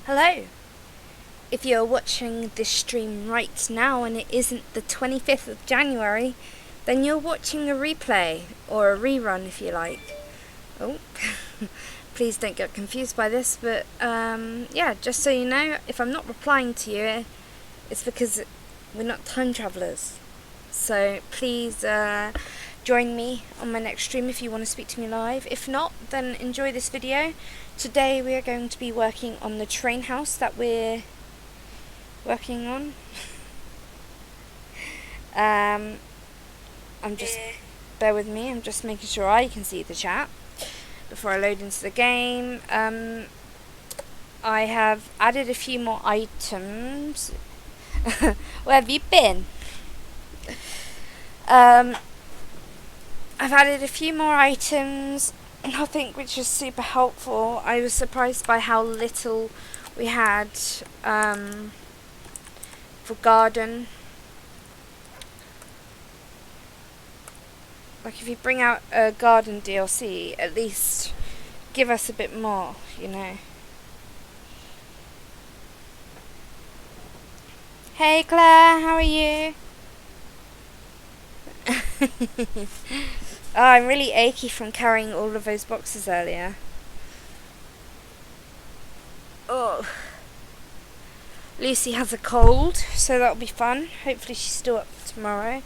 Hello! If you're watching this stream right now and it isn't the 25th of January, then you're watching a replay, or a rerun if you like. Oh, please don't get confused by this, but yeah, just so you know, if I'm not replying to you, it's because we're not time travellers. So please join me on my next stream if you want to speak to me live. If not, then enjoy this video. Today we are going to be working on the train house that we're working on. Bear with me, I'm just making sure I can see the chat before I load into the game. I have added a few more items. Where have you been? I've added a few more items, nothing which is super helpful. I was surprised by how little we had for garden. Like, if you bring out a garden DLC, at least give us a bit more, you know. Hey Claire, how are you? Oh, I'm really achy from carrying all of those boxes earlier. Oh. Lucy has a cold, so that'll be fun. Hopefully she's still up tomorrow.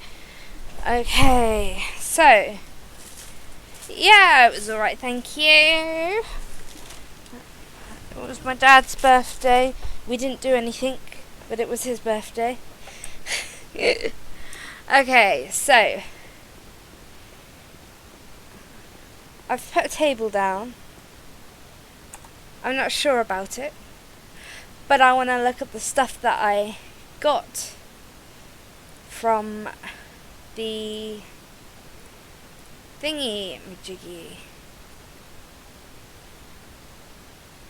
Okay, so yeah, it was alright, thank you. It was my dad's birthday. We didn't do anything, but it was his birthday. Okay, so I've put a table down. I'm not sure about it, but I want to look at the stuff that I got from the thingy majiggy.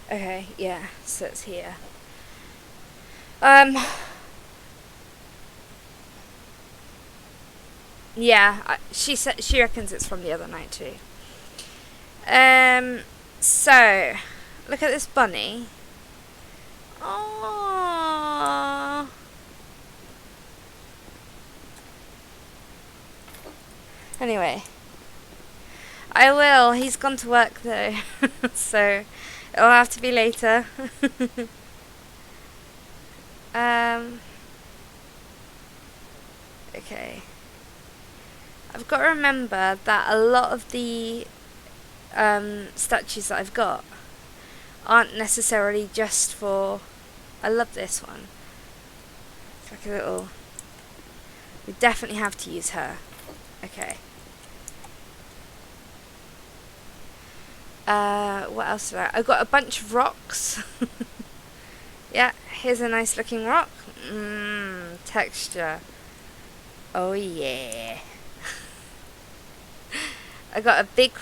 Okay, yeah, so it's here. Yeah, she reckons it's from the other night too. So look at this bunny. Oh. Anyway, I will. He's gone to work though, so it'll have to be later. Okay. I've got to remember that a lot of the statues that I've got aren't necessarily just for... I love this one. It's like a little... We definitely have to use her. Okay. What else did I've got a bunch of rocks. Yeah, here's a nice looking rock. Texture. Oh yeah. I got a big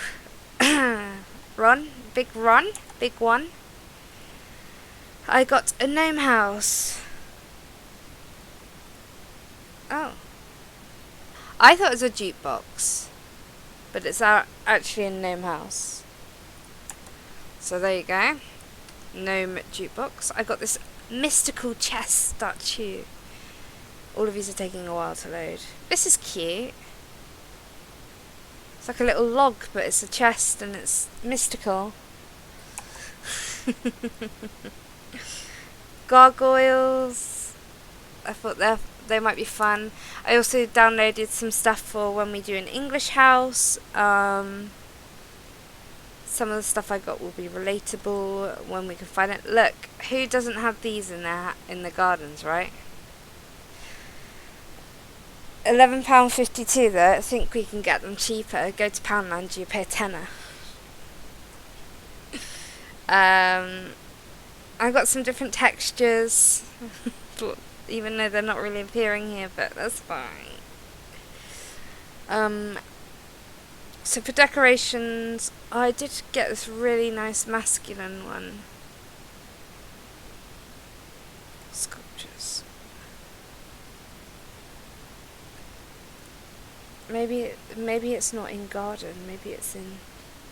big one. I got a gnome house. Oh. I thought it was a jukebox, but it's actually a gnome house. So there you go. Gnome jukebox. I got this mystical chest statue. All of these are taking a while to load. This is cute. It's like a little log, but it's a chest and it's mystical. Gargoyles. I thought they might be fun. I also downloaded some stuff for when we do an English house. Some of the stuff I got will be relatable when we can find it. Look, who doesn't have these in the gardens, right? £11.52 though. I think we can get them cheaper. Go to Poundland, you pay a tenner. I got some different textures, even though they're not really appearing here, but that's fine. So for decorations, I did get this really nice masculine one. Sculptures. Maybe it's not in garden. Maybe it's in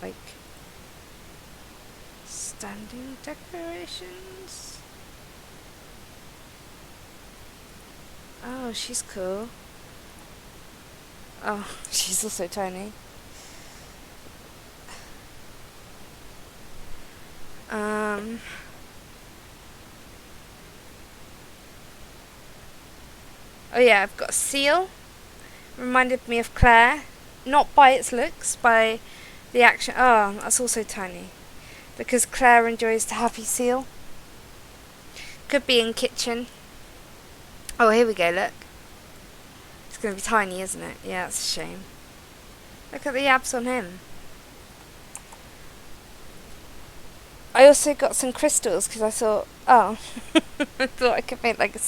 like standing decorations. Oh, she's cool. Oh, she's also tiny. Oh yeah, I've got a seal. Reminded me of Claire. Not by its looks, by the action. Oh, that's also tiny. Because Claire enjoys the happy seal. Could be in kitchen. Oh, here we go, look. It's going to be tiny, isn't it? Yeah, that's a shame. Look at the abs on him. I also got some crystals because I thought, oh, I thought I could make like a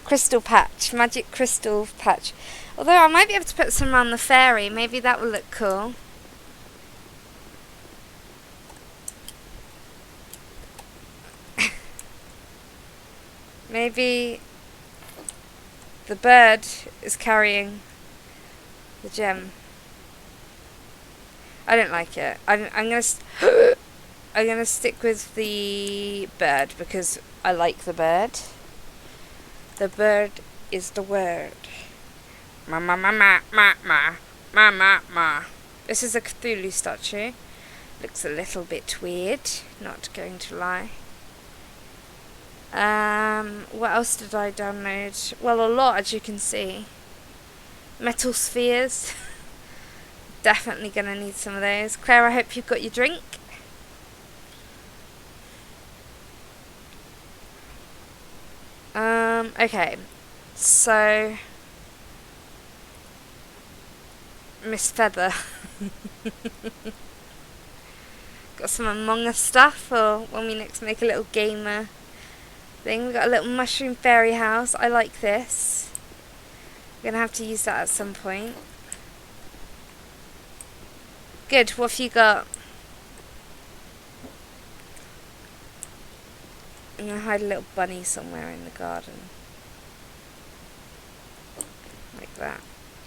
crystal patch, magic crystal patch. Although I might be able to put some around the fairy, maybe that will look cool. Maybe the bird is carrying the gem. I don't like it. I'm gonna I'm gonna stick with the bird because I like the bird. The bird is the word. Ma ma ma ma ma ma ma ma ma. This is a Cthulhu statue. Looks a little bit weird, not going to lie. What else did I download? Well, a lot, as you can see. Metal spheres. Definitely gonna need some of those. Claire, I hope you've got your drink. Okay. So Miss Feather. Got some Among Us stuff for when we next make a little gamer thing. We've got a little mushroom fairy house. I like this. We're gonna have to use that at some point. Good, what have you got? I'm gonna hide a little bunny somewhere in the garden. Like that.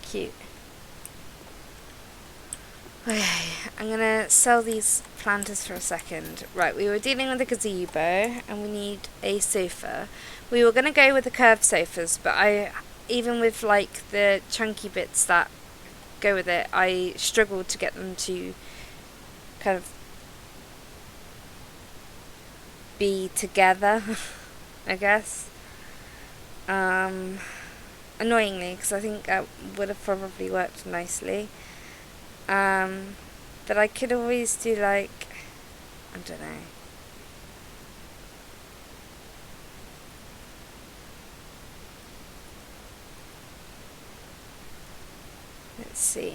Cute. Okay, I'm gonna sell these planters for a second. Right, we were dealing with a gazebo and we need a sofa. We were gonna go with the curved sofas, but even with like the chunky bits that go with it, I struggled to get them to kind of be together, I guess. Annoyingly, because I think that would have probably worked nicely. But I could always do like, I don't know. Let's see.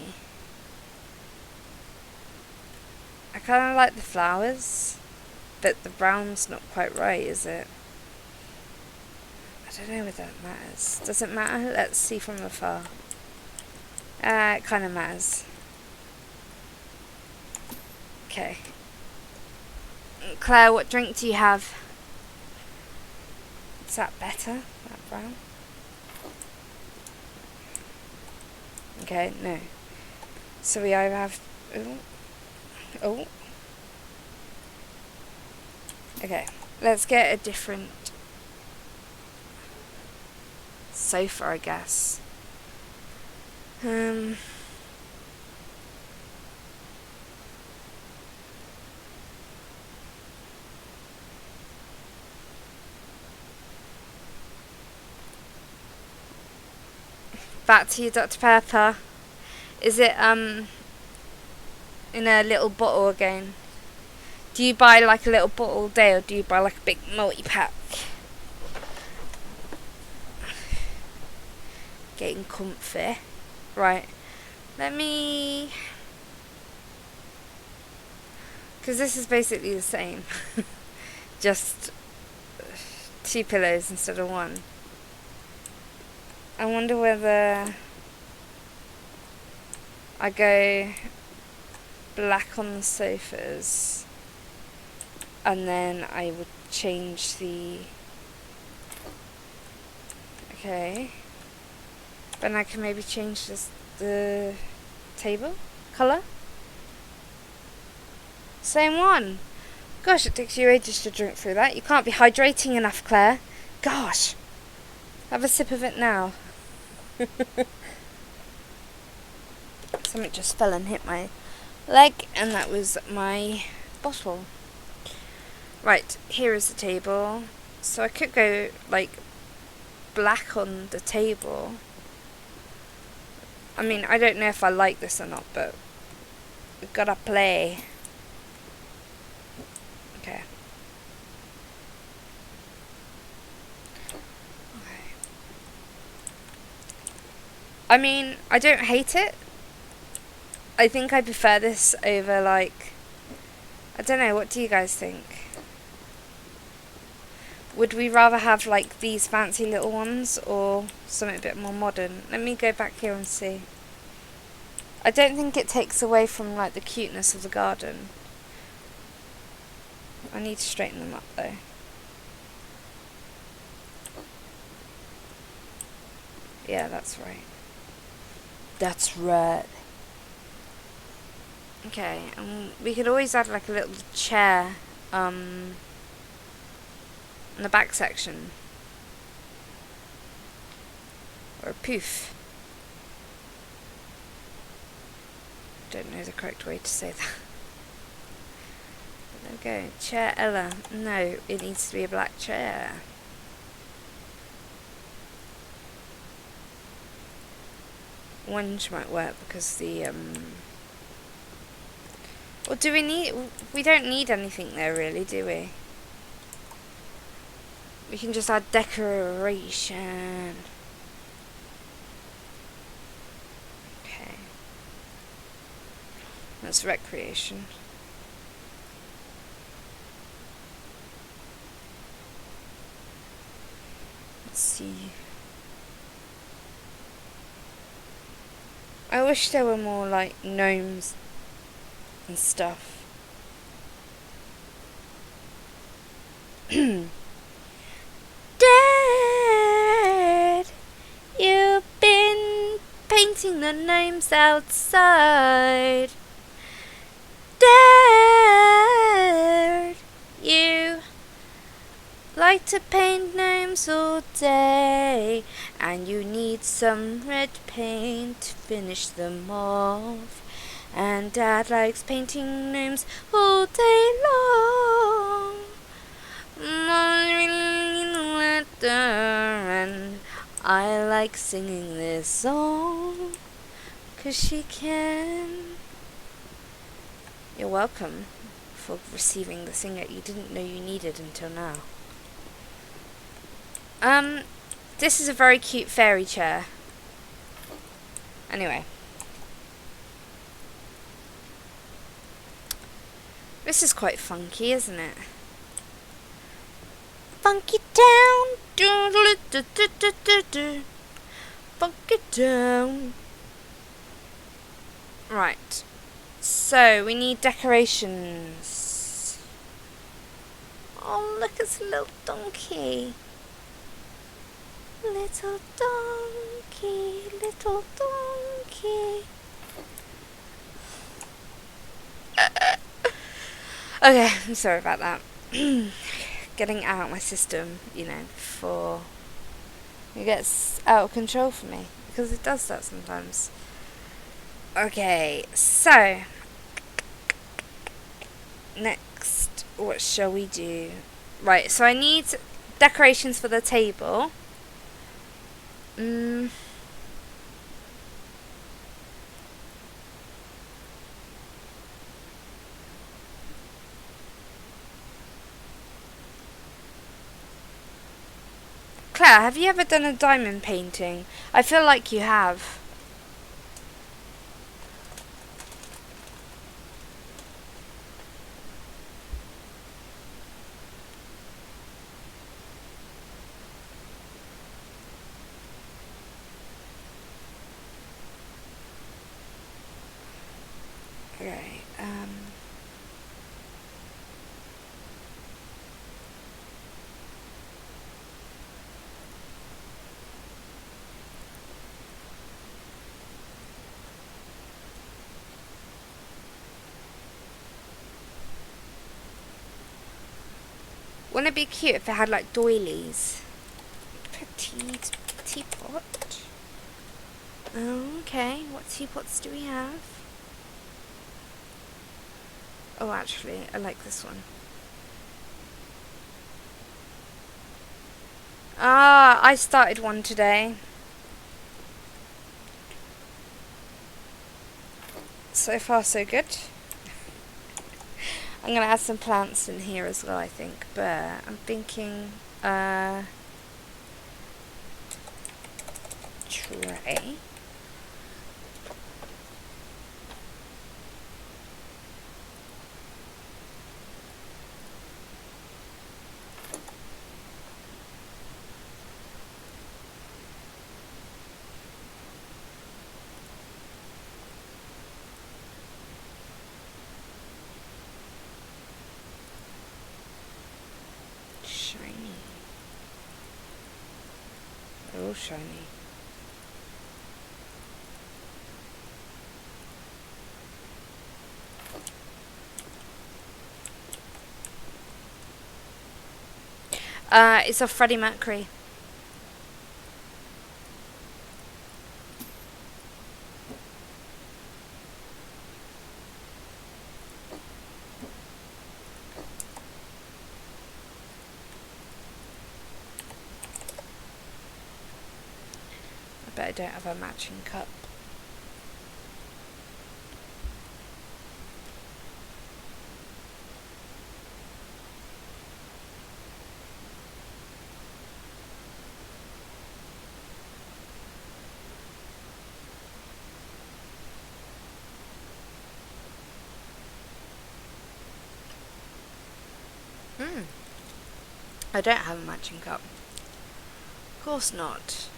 I kind of like the flowers, but the brown's not quite right, is it? I don't know whether that matters. Does it matter? Let's see from afar. It kind of matters. Okay. Claire, what drink do you have? Is that better? That brown? Okay, no. So we either have... Oh. Okay, let's get a different sofa, I guess. Back to you, Dr. Pepper. Is it in a little bottle again? Do you buy like a little bottle a day, or do you buy like a big multi-pack? Getting comfy. Right. Let me... Because this is basically the same. Just 2 pillows instead of 1. I wonder whether I go black on the sofas and then I would change the... Okay. Then I can maybe change the table colour. Same one. Gosh, it takes you ages to drink through that. You can't be hydrating enough, Claire. Gosh. Have a sip of it now. Something just fell and hit my leg, and that was my bottle. Right, here is the table. So I could go like black on the table. I mean, I don't know if I like this or not, but we've gotta play. Okay. I mean, I don't hate it. I think I prefer this over, like, I don't know, what do you guys think? Would we rather have, like, these fancy little ones, or something a bit more modern? Let me go back here and see. I don't think it takes away from, like, the cuteness of the garden. I need to straighten them up, though. Yeah, that's right. That's right. Okay, we could always add like a little chair in the back section. Or a poof. Don't know the correct way to say that. But there we go. Chair Ella. No, it needs to be a black chair. Orange might work because the Or do we need... We don't need anything there really, do we? We can just add decoration. Okay. That's recreation. Let's see. I wish there were more like gnomes and stuff. Dad, you've been painting the gnomes outside. Dad, you like to paint gnomes all day, and you need some red paint to finish them off. And Dad likes painting gnomes all day long. And I like singing this song 'cause she can. You're welcome for receiving the singer you didn't know you needed until now. This is a very cute fairy chair. Anyway. This is quite funky, isn't it? Funky town, funky town. Right. So we need decorations. Oh, look, it's a little donkey. Little donkey, little donkey. Okay, I'm sorry about that. Getting it out of my system, you know, before it gets out of control for me. Because it does that sometimes. Okay, so next, what shall we do? Right, so I need decorations for the table. Claire, have you ever done a diamond painting? I feel like you have. Okay, wouldn't it be cute if it had like doilies? Petite teapot. Okay, what teapots do we have? Oh, actually, I like this one. Ah, I started one today. So far, so good. I'm going to add some plants in here as well, I think. But I'm thinking, tray. Shiny. They're all shiny. It's a Freddie Mercury. I bet I don't have a matching cup. I don't have a matching cup. Of course not.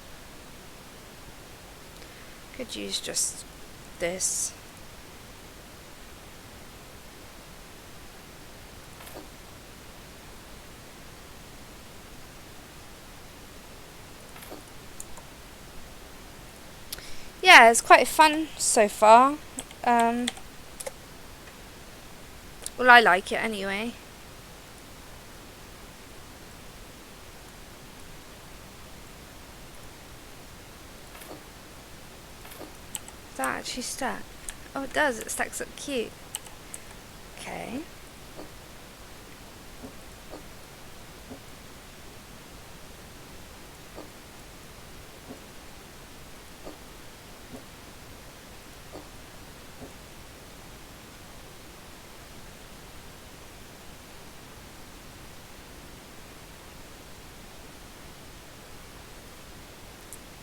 Could use just this. Yeah, it's quite fun so far. Well, I like it anyway. Does that actually stack? Oh, it does. It stacks up cute. Okay.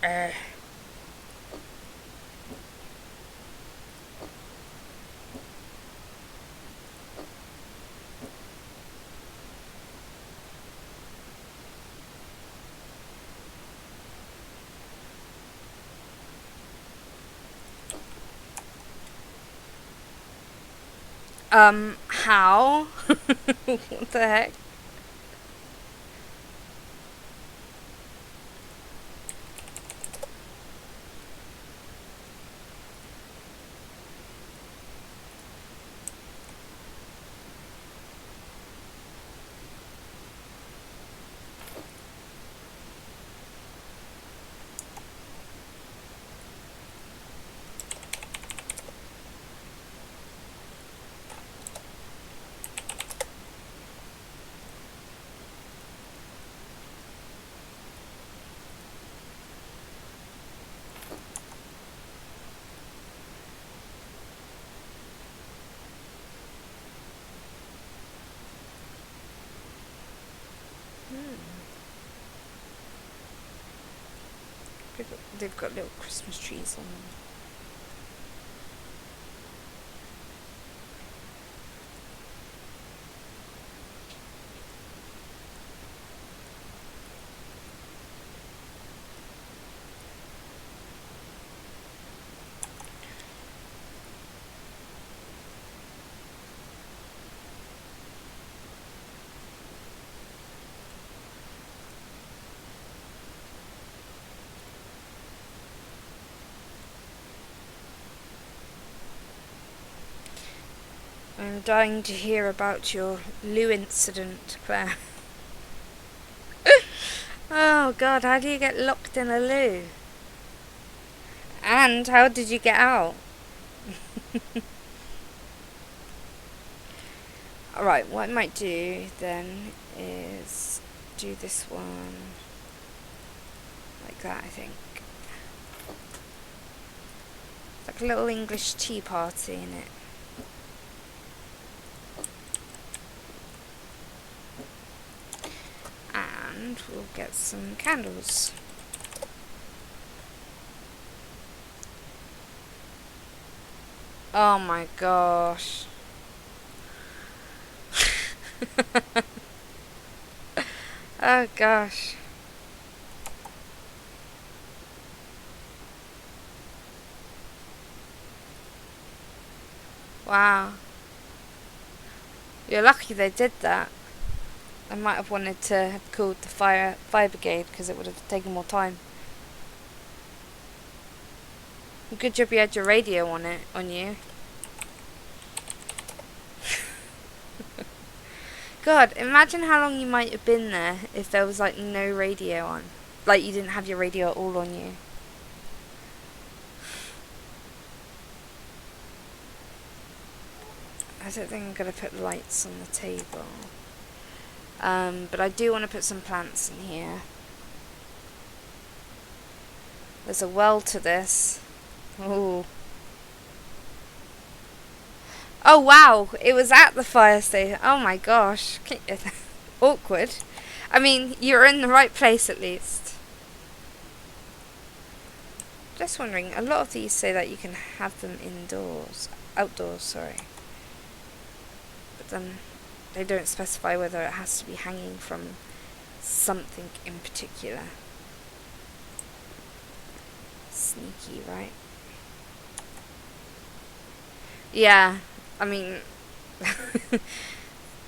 Uh. How? What the heck? They've got little Christmas trees on them. I'm dying to hear about your loo incident, Claire. Oh God, how do you get locked in a loo? And how did you get out? Alright, what I might do then is do this one like that, I think. It's like a little English tea party in it. And we'll get some candles. Oh my gosh. Oh gosh. Wow. You're lucky they did that. I might have wanted to have called the fire brigade because it would have taken more time. Good job you had your radio on you. God, imagine how long you might have been there if there was like no radio on. Like you didn't have your radio at all on you. I don't think I'm going to put lights on the table. But I do want to put some plants in here. There's a well to this. Ooh. Oh wow, it was at the fire station. Oh my gosh. Awkward. I mean, you're in the right place at least. Just wondering, a lot of these say that you can have them outdoors, sorry. But then they don't specify whether it has to be hanging from something in particular. Sneaky, right? Yeah, I mean,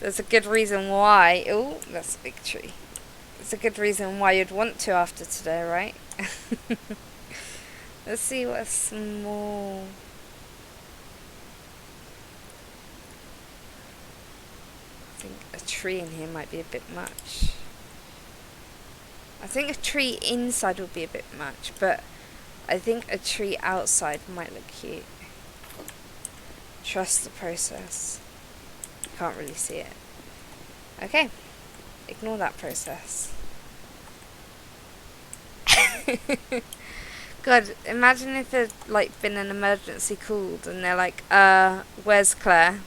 there's a good reason why. Oh, that's a big tree. There's a good reason why you'd want to after today, right? Let's see what's small. I think a tree in here might be a bit much. I think a tree inside would be a bit much, but I think a tree outside might look cute. Trust the process. Can't really see it. Okay. Ignore that process. God, imagine if there'd like been an emergency called and they're like, where's Claire?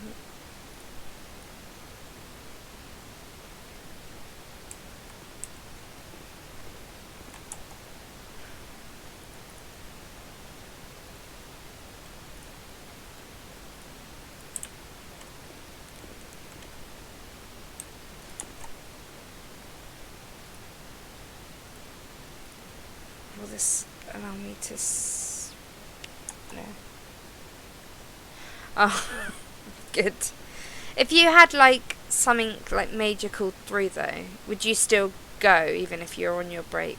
Will this allow me to no. Oh, good. If you had like something like major called through though, would you still go even if you're on your break?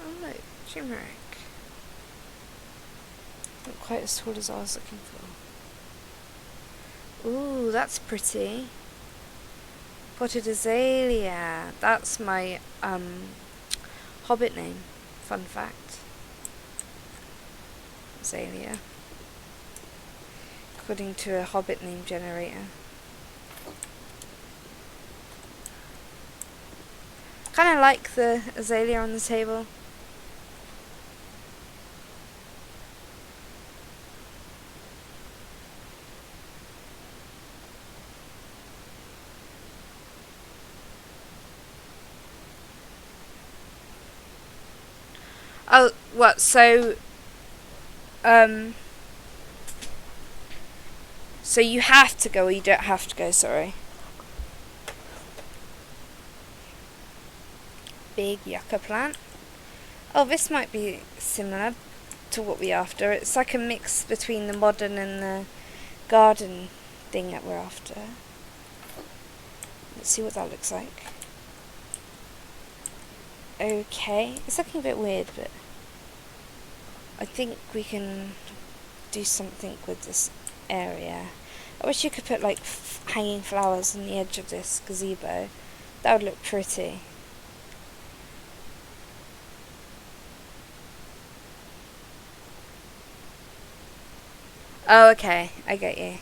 Oh no, turmeric. Not quite as tall as I was looking for. Ooh, that's pretty. Potted azalea. That's my hobbit name. Fun fact. Azalea. According to a hobbit name generator. Kinda like the azalea on the table. Oh, what? So you have to go or you don't have to go, sorry. Big yucca plant. Oh, this might be similar to what we're after. It's like a mix between the modern and the garden thing that we're after. Let's see what that looks like. Okay, it's looking a bit weird, but I think we can do something with this area. I wish you could put like hanging flowers on the edge of this gazebo. That would look pretty. Oh, okay, I get you.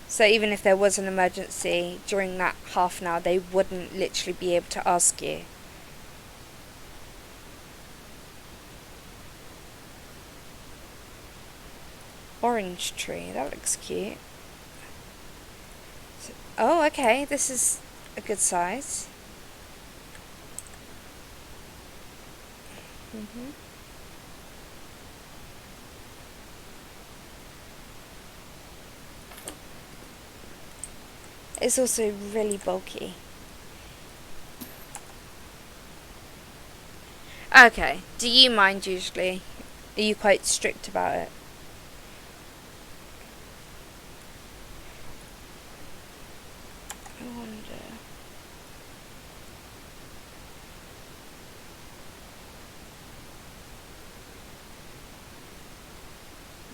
So even if there was an emergency during that half an hour, they wouldn't literally be able to ask you. Orange tree, that looks cute. Oh, okay, this is a good size. It's also really bulky. Okay, do you mind usually? Are you quite strict about it? I wonder.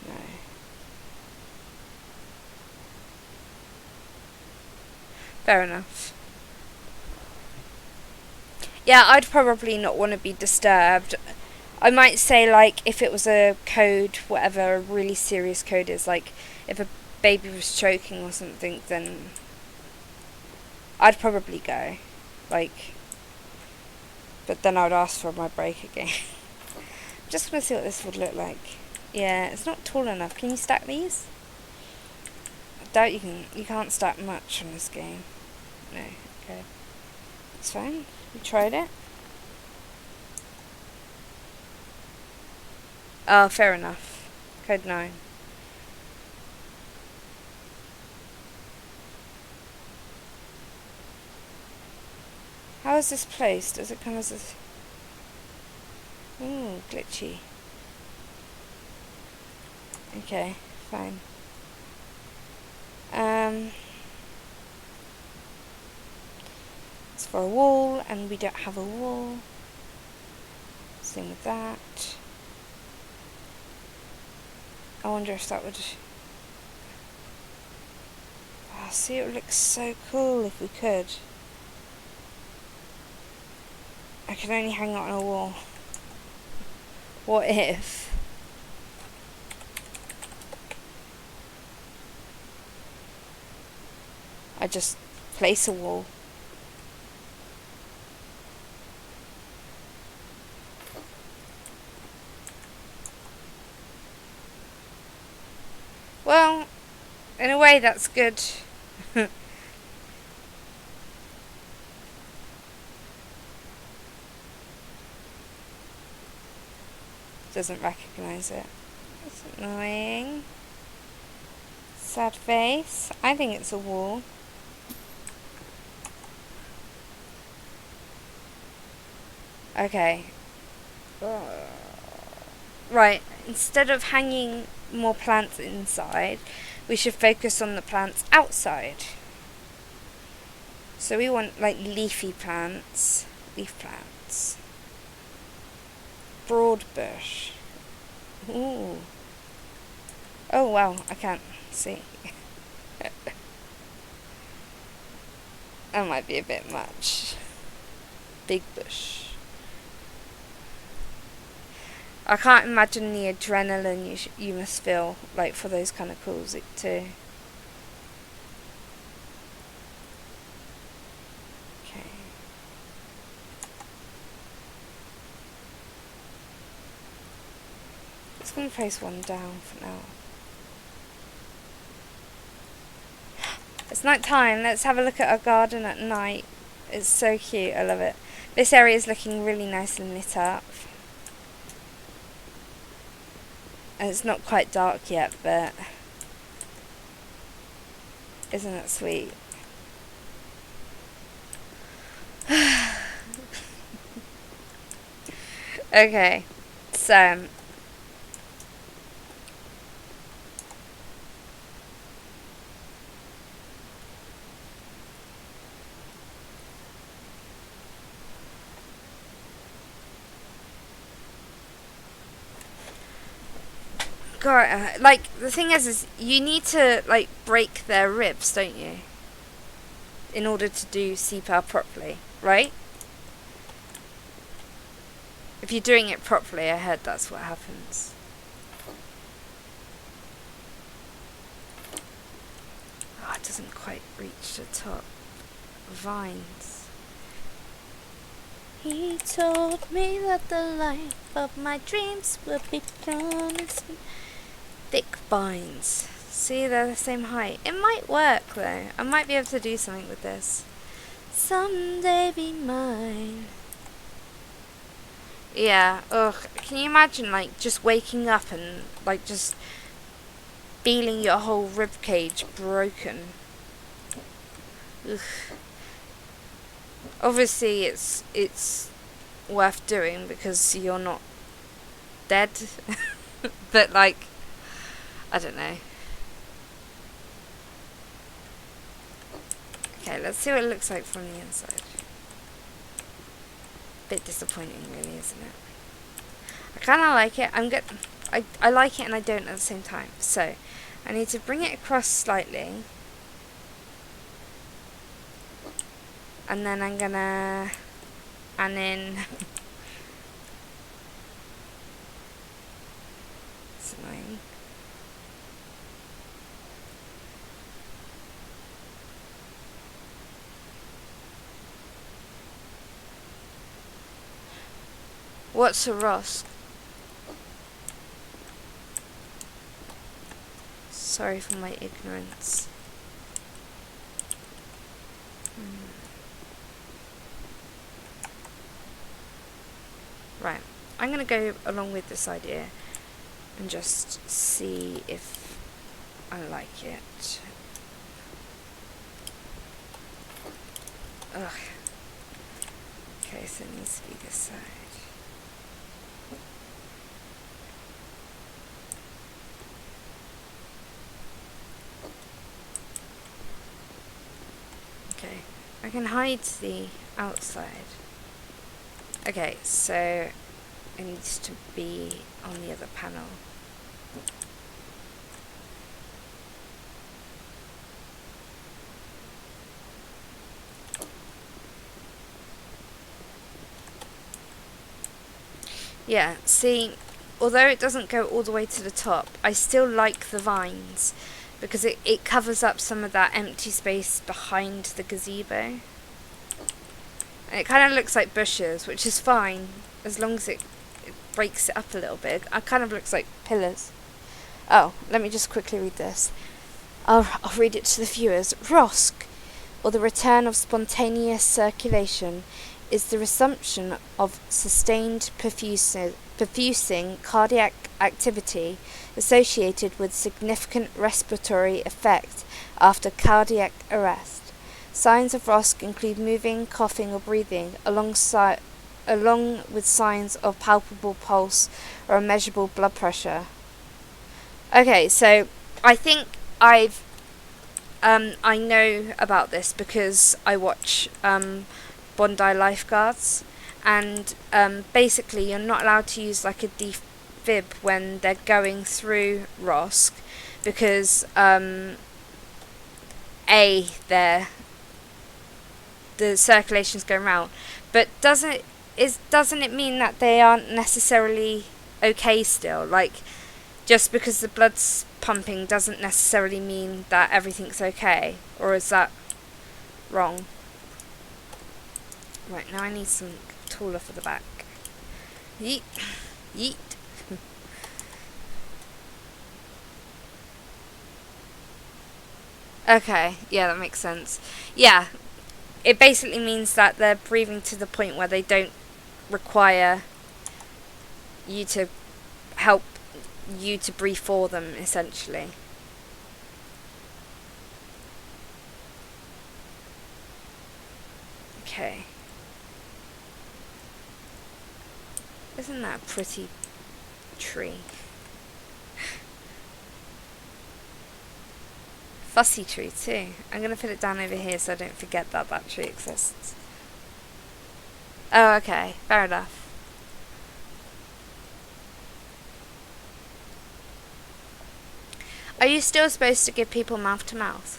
No. Fair enough. Yeah, I'd probably not want to be disturbed. I might say, like, if it was a code, whatever a really serious code is, like, if a baby was choking or something, then I'd probably go. Like, but then I would ask for my break again. Just gonna see what this would look like. Yeah, it's not tall enough. Can you stack these? I doubt you can. You can't stack much on this game. No, okay. It's fine. We tried it. Oh, fair enough. Code 9. How is this placed? Does it come as a... Ooh, glitchy. Okay, fine. It's for a wall, and we don't have a wall. Same with that. I wonder if that would... Oh, see, it would look so cool if we could. I can only hang it on a wall. What if? I just place a wall. Well, in a way that's good. Doesn't recognise it. That's annoying. Sad face. I think it's a wall. Okay. Right, instead of hanging more plants inside, we should focus on the plants outside. So we want like leafy plants. Leaf plants. Broad bush. Ooh. Oh wow, I can't see. That might be a bit much. Big bush. I can't imagine the adrenaline you must feel like for those kind of calls too. Okay. Just gonna place one down for now. It's night time. Let's have a look at our garden at night. It's so cute. I love it. This area is looking really nice and lit up. And it's not quite dark yet, but isn't it sweet? Okay, so God, like, the thing is you need to, like, break their ribs, don't you? In order to do CPAP properly, right? If you're doing it properly, I heard that's what happens. Oh, it doesn't quite reach the top. Vines. He told me that the life of my dreams would be promised. Thick vines. See, they're the same height. It might work though. I might be able to do something with this. Someday be mine. Yeah, ugh. Can you imagine, like, just waking up and, like, just feeling your whole rib cage broken? Ugh. Obviously, it's worth doing because you're not dead. But, like, I don't know. Okay, let's see what it looks like from the inside. Bit disappointing, really, isn't it? I kind of like it. I like it and I don't at the same time. So, I need to bring it across slightly. And then I'm gonna... And then... It's annoying. What's a rosque? Sorry for my ignorance. Right, I'm gonna go along with this idea and just see if I like it. Ugh. Okay, so it needs to be this side. Okay, I can hide the outside. Okay, so it needs to be on the other panel. Yeah, see, although it doesn't go all the way to the top, I still like the vines because it covers up some of that empty space behind the gazebo. And it kind of looks like bushes, which is fine as long as it breaks it up a little bit. It kind of looks like pillars. Oh, let me just quickly read this. I'll read it to the viewers. Rosque, or the return of spontaneous circulation, is the resumption of sustained perfusing cardiac activity associated with significant respiratory effect after cardiac arrest. Signs of rosque include moving, coughing, or breathing, along with signs of palpable pulse or a measurable blood pressure. Okay, so I think I know about this because I watch Bondi Lifeguards, and basically you're not allowed to use like a defib when they're going through rosque because the circulation's going round, but doesn't it mean that they aren't necessarily okay still? Like, just because the blood's pumping doesn't necessarily mean that everything's okay, or is that wrong? Right, now I need some taller for the back. Yeet. Yeet. Okay, yeah, that makes sense. Yeah, it basically means that they're breathing to the point where they don't require you to help you to breathe for them, essentially. Okay. Isn't that a pretty tree? Fussy tree too. I'm going to put it down over here so I don't forget that that tree exists. Oh, okay. Fair enough. Are you still supposed to give people mouth to mouth?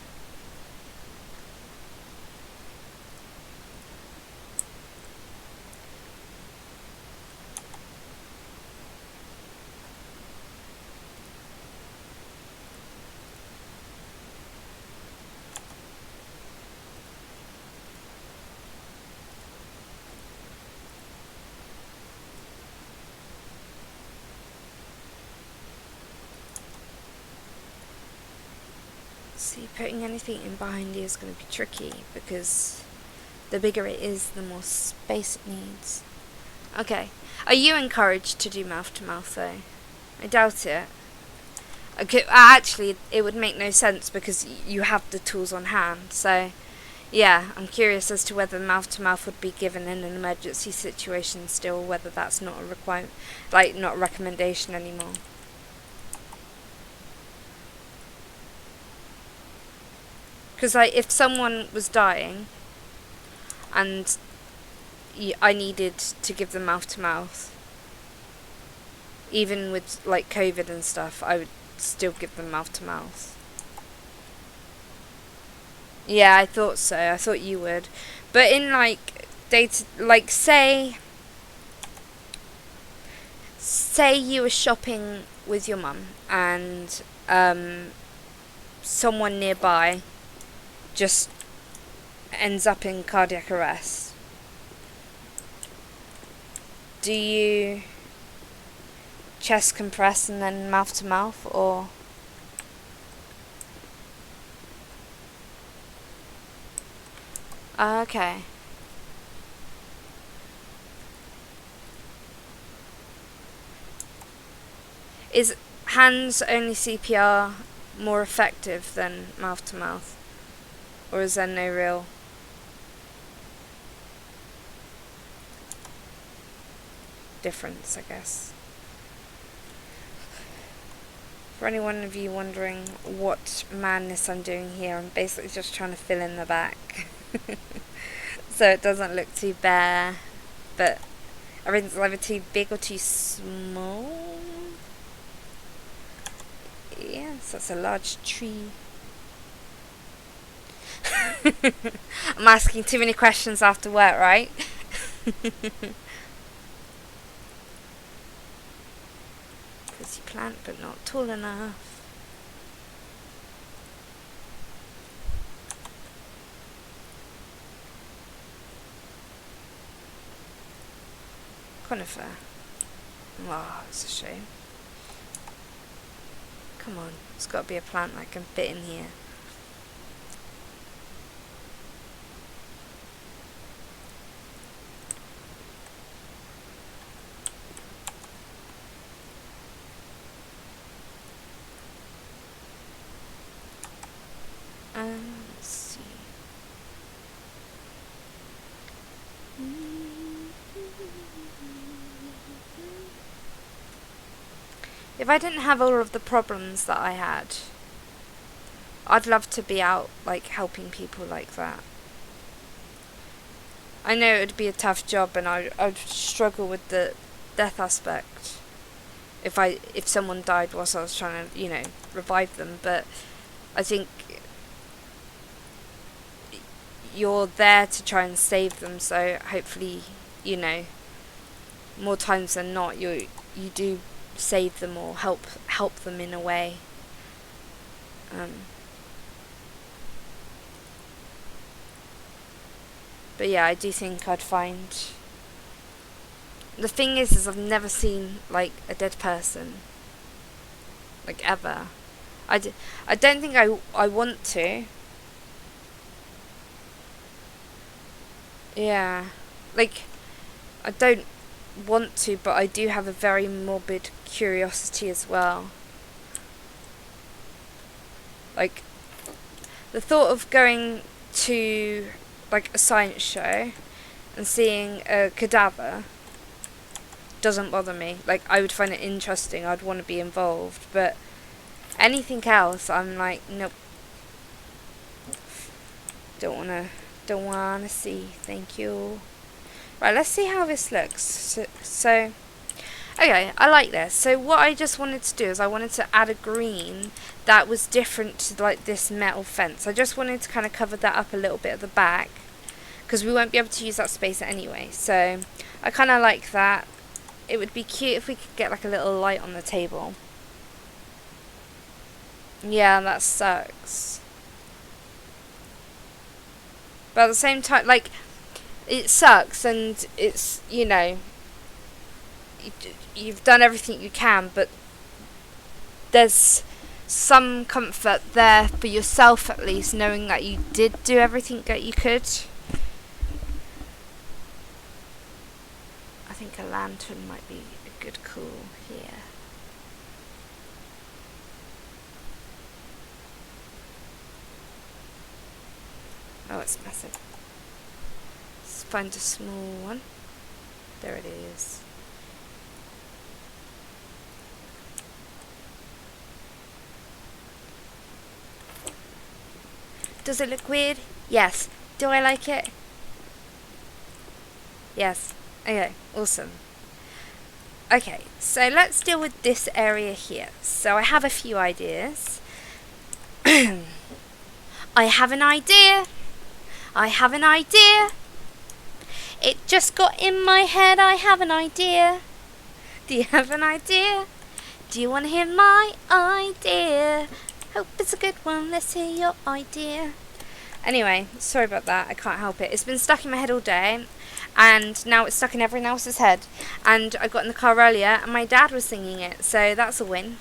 See, putting anything in behind you is going to be tricky because the bigger it is, the more space it needs. Okay. Are you encouraged to do mouth to mouth though? I doubt it. Okay, actually, it would make no sense because you have the tools on hand. So, yeah, I'm curious as to whether mouth to mouth would be given in an emergency situation still, whether that's not a requirement, like not a recommendation anymore. Because like, if someone was dying and I needed to give them mouth to mouth, even with like COVID and stuff, I would still give them mouth to mouth. Yeah, I thought so. I thought you would. But in like data, like say you were shopping with your mum and someone nearby just ends up in cardiac arrest. Do you chest compress and then mouth to mouth, or okay. Is hands only CPR more effective than mouth to mouth, or is there no real difference, I guess? For any one of you wondering what madness I'm doing here, I'm basically just trying to fill in the back so it doesn't look too bare, but everything's either too big or too small. Yes, that's a large tree. I'm asking too many questions after work, right? Pretty plant, but not tall enough. Conifer. Oh, it's a shame. Come on, it's got to be a plant that can fit in here. Let's see. If I didn't have all of the problems that I had, I'd love to be out, like, helping people like that. I know it would be a tough job and I'd struggle with the death aspect if someone died whilst I was trying to, revive them, but I think you're there to try and save them, so hopefully, more times than not, you do save them or help them in a way. But yeah, I do think I'd find. The thing is I've never seen like a dead person, like ever. I don't think I want to. Yeah, like I don't want to, but I do have a very morbid curiosity as well. Like the thought of going to like a science show and seeing a cadaver doesn't bother me. Like I would find it interesting, I'd want to be involved, but anything else I'm like, nope, don't wanna see, thank you. Right, let's see how this looks. So Okay, I like this. So what I just wanted to do is I wanted to add a green that was different to like this metal fence. I just wanted to kind of cover that up a little bit at the back because we won't be able to use that space anyway. So I kind of like that. It would be cute if we could get like a little light on the table. Yeah, that sucks. But at the same time, like, it sucks and it's, you know, you've done everything you can, but there's some comfort there for yourself at least, knowing that you did do everything that you could. I think a lantern might be a good call here. Oh, it's massive. Let's find a small one. There it is. Does it look weird? Yes. Do I like it? Yes. Okay, awesome. Okay, so let's deal with this area here. So I have a few ideas. I have an idea. I have an idea. It just got in my head. I have an idea. Do you have an idea? Do you want to hear my idea? Hope it's a good one. Let's hear your idea. Anyway, sorry about that. I can't help it. It's been stuck in my head all day, and now it's stuck in everyone else's head. And I got in the car earlier, and my dad was singing it, so that's a win.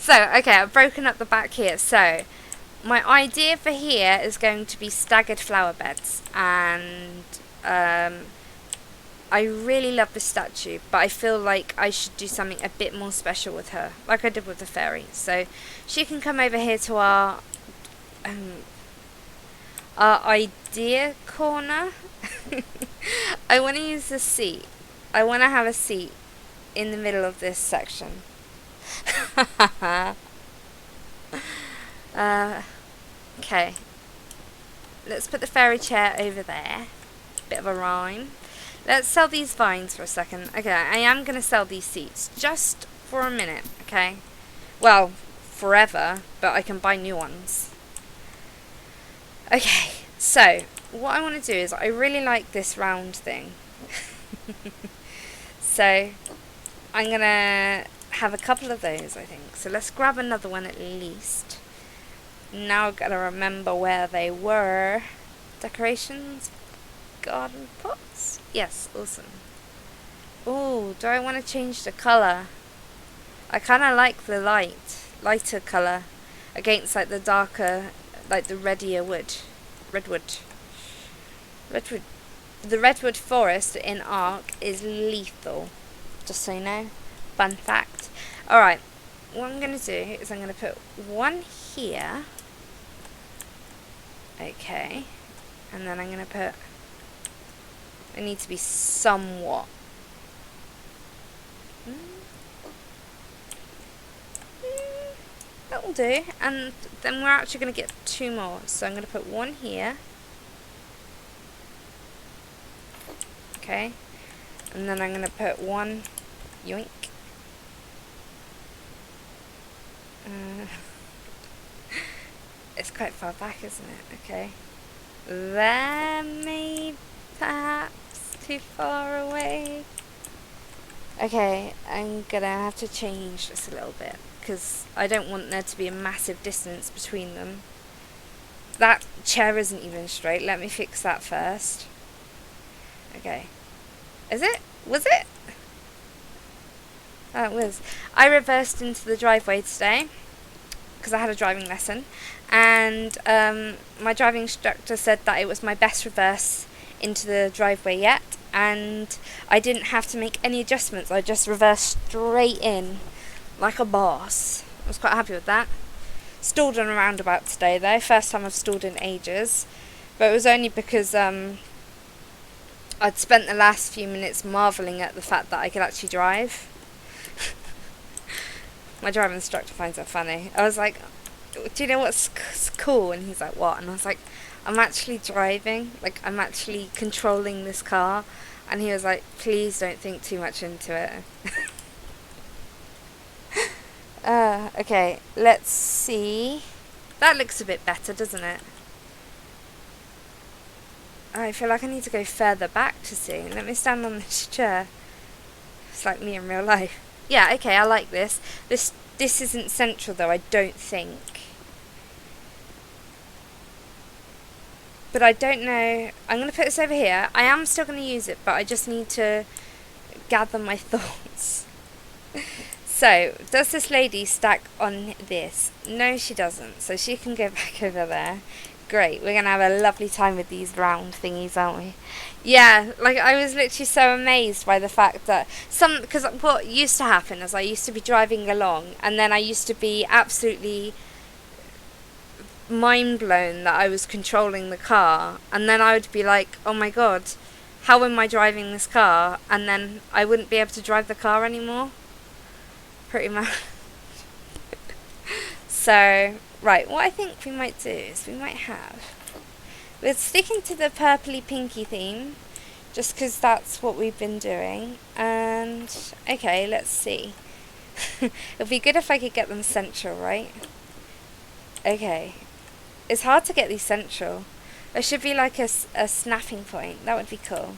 So, okay, I've broken up the back here. So, my idea for here is going to be staggered flower beds, and I really love this statue, but I feel like I should do something a bit more special with her, like I did with the fairy. So she can come over here to our idea corner. I want to use the seat. I want to have a seat in the middle of this section. Okay. Let's put the fairy chair over there. Bit of a rhyme. Let's sell these vines for a second. Okay, I am going to sell these seats just for a minute, okay? Well, forever, but I can buy new ones. Okay, so what I want to do is I really like this round thing. So I'm going to have a couple of those, I think. So let's grab another one at least. Now I've got to remember where they were. Decorations. Garden pots? Yes, awesome. Oh, do I want to change the colour? I kind of like the lighter colour against like the darker, like the redwood. The redwood forest in Ark is lethal, just so you know. Fun fact. Alright, what I'm going to do is I'm going to put one here. Okay, and then I'm going to put, I need to be somewhat. That'll do. And then we're actually going to get two more. So I'm going to put one here. Okay. And then I'm going to put one. Yoink. It's quite far back, isn't it? Okay. There may perhaps too far away. Okay, I'm gonna have to change this a little bit because I don't want there to be a massive distance between them. That chair isn't even straight. Let me fix that first. Okay. Is it? Was it? Oh, it was. I reversed into the driveway today because I had a driving lesson, and my driving instructor said that it was my best reverse into the driveway yet, and I didn't have to make any adjustments. I just reversed straight in like a boss. I was quite happy with that. Stalled on a roundabout today though, first time I've stalled in ages, but it was only because I'd spent the last few minutes marvelling at the fact that I could actually drive. My driving instructor finds that funny. I was like, do you know what's cool? And he's like, what? And I was like, I'm actually driving. Like, I'm actually controlling this car. And he was like, please don't think too much into it. Okay, let's see. That looks a bit better, doesn't it? I feel like I need to go further back to see. Let me stand on this chair. It's like me in real life. Yeah, okay, I like this. This isn't central though, I don't think. But I don't know. I'm going to put this over here. I am still going to use it, but I just need to gather my thoughts. So, does this lady stack on this? No, she doesn't. So she can go back over there. Great. We're going to have a lovely time with these round thingies, aren't we? Yeah, like I was literally so amazed by the fact that because what used to happen is I used to be driving along and then I used to be absolutely mind blown that I was controlling the car, and then I would be like, oh my god, how am I driving this car? And then I wouldn't be able to drive the car anymore, pretty much. So right, what I think we might do is we're sticking to the purpley pinky theme just because that's what we've been doing. And okay, let's see. It'd be good if I could get them central, right? Okay. It's hard to get these central. There should be like a snapping point. That would be cool.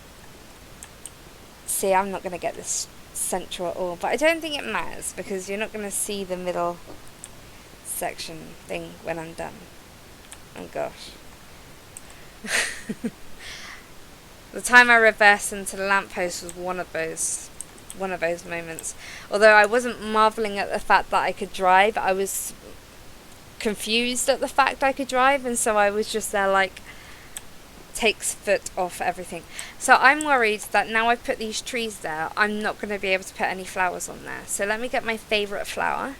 See, I'm not going to get this central at all. But I don't think it matters because you're not going to see the middle section thing when I'm done. Oh gosh. The time I reversed into the lamppost was one of those moments. Although I wasn't marvelling at the fact that I could drive, I was confused at the fact I could drive, and so I was just there like, takes foot off everything. So I'm worried that now I've put these trees there, I'm not going to be able to put any flowers on there. So let me get my favourite flower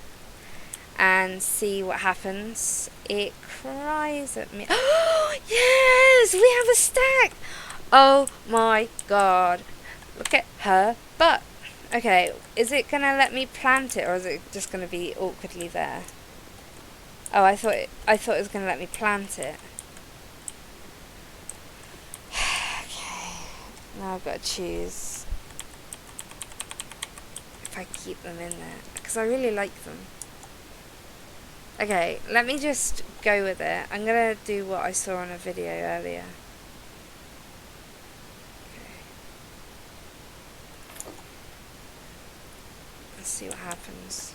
and see what happens. It cries at me. Oh yes, we have a stack. Oh my god, look at her butt. Okay, is it gonna let me plant it, or is it just gonna be awkwardly there? Oh, I thought it was gonna let me plant it. Okay, now I've got to choose if I keep them in there because I really like them. Okay, let me just go with it. I'm gonna do what I saw on a video earlier. Okay. Let's see what happens.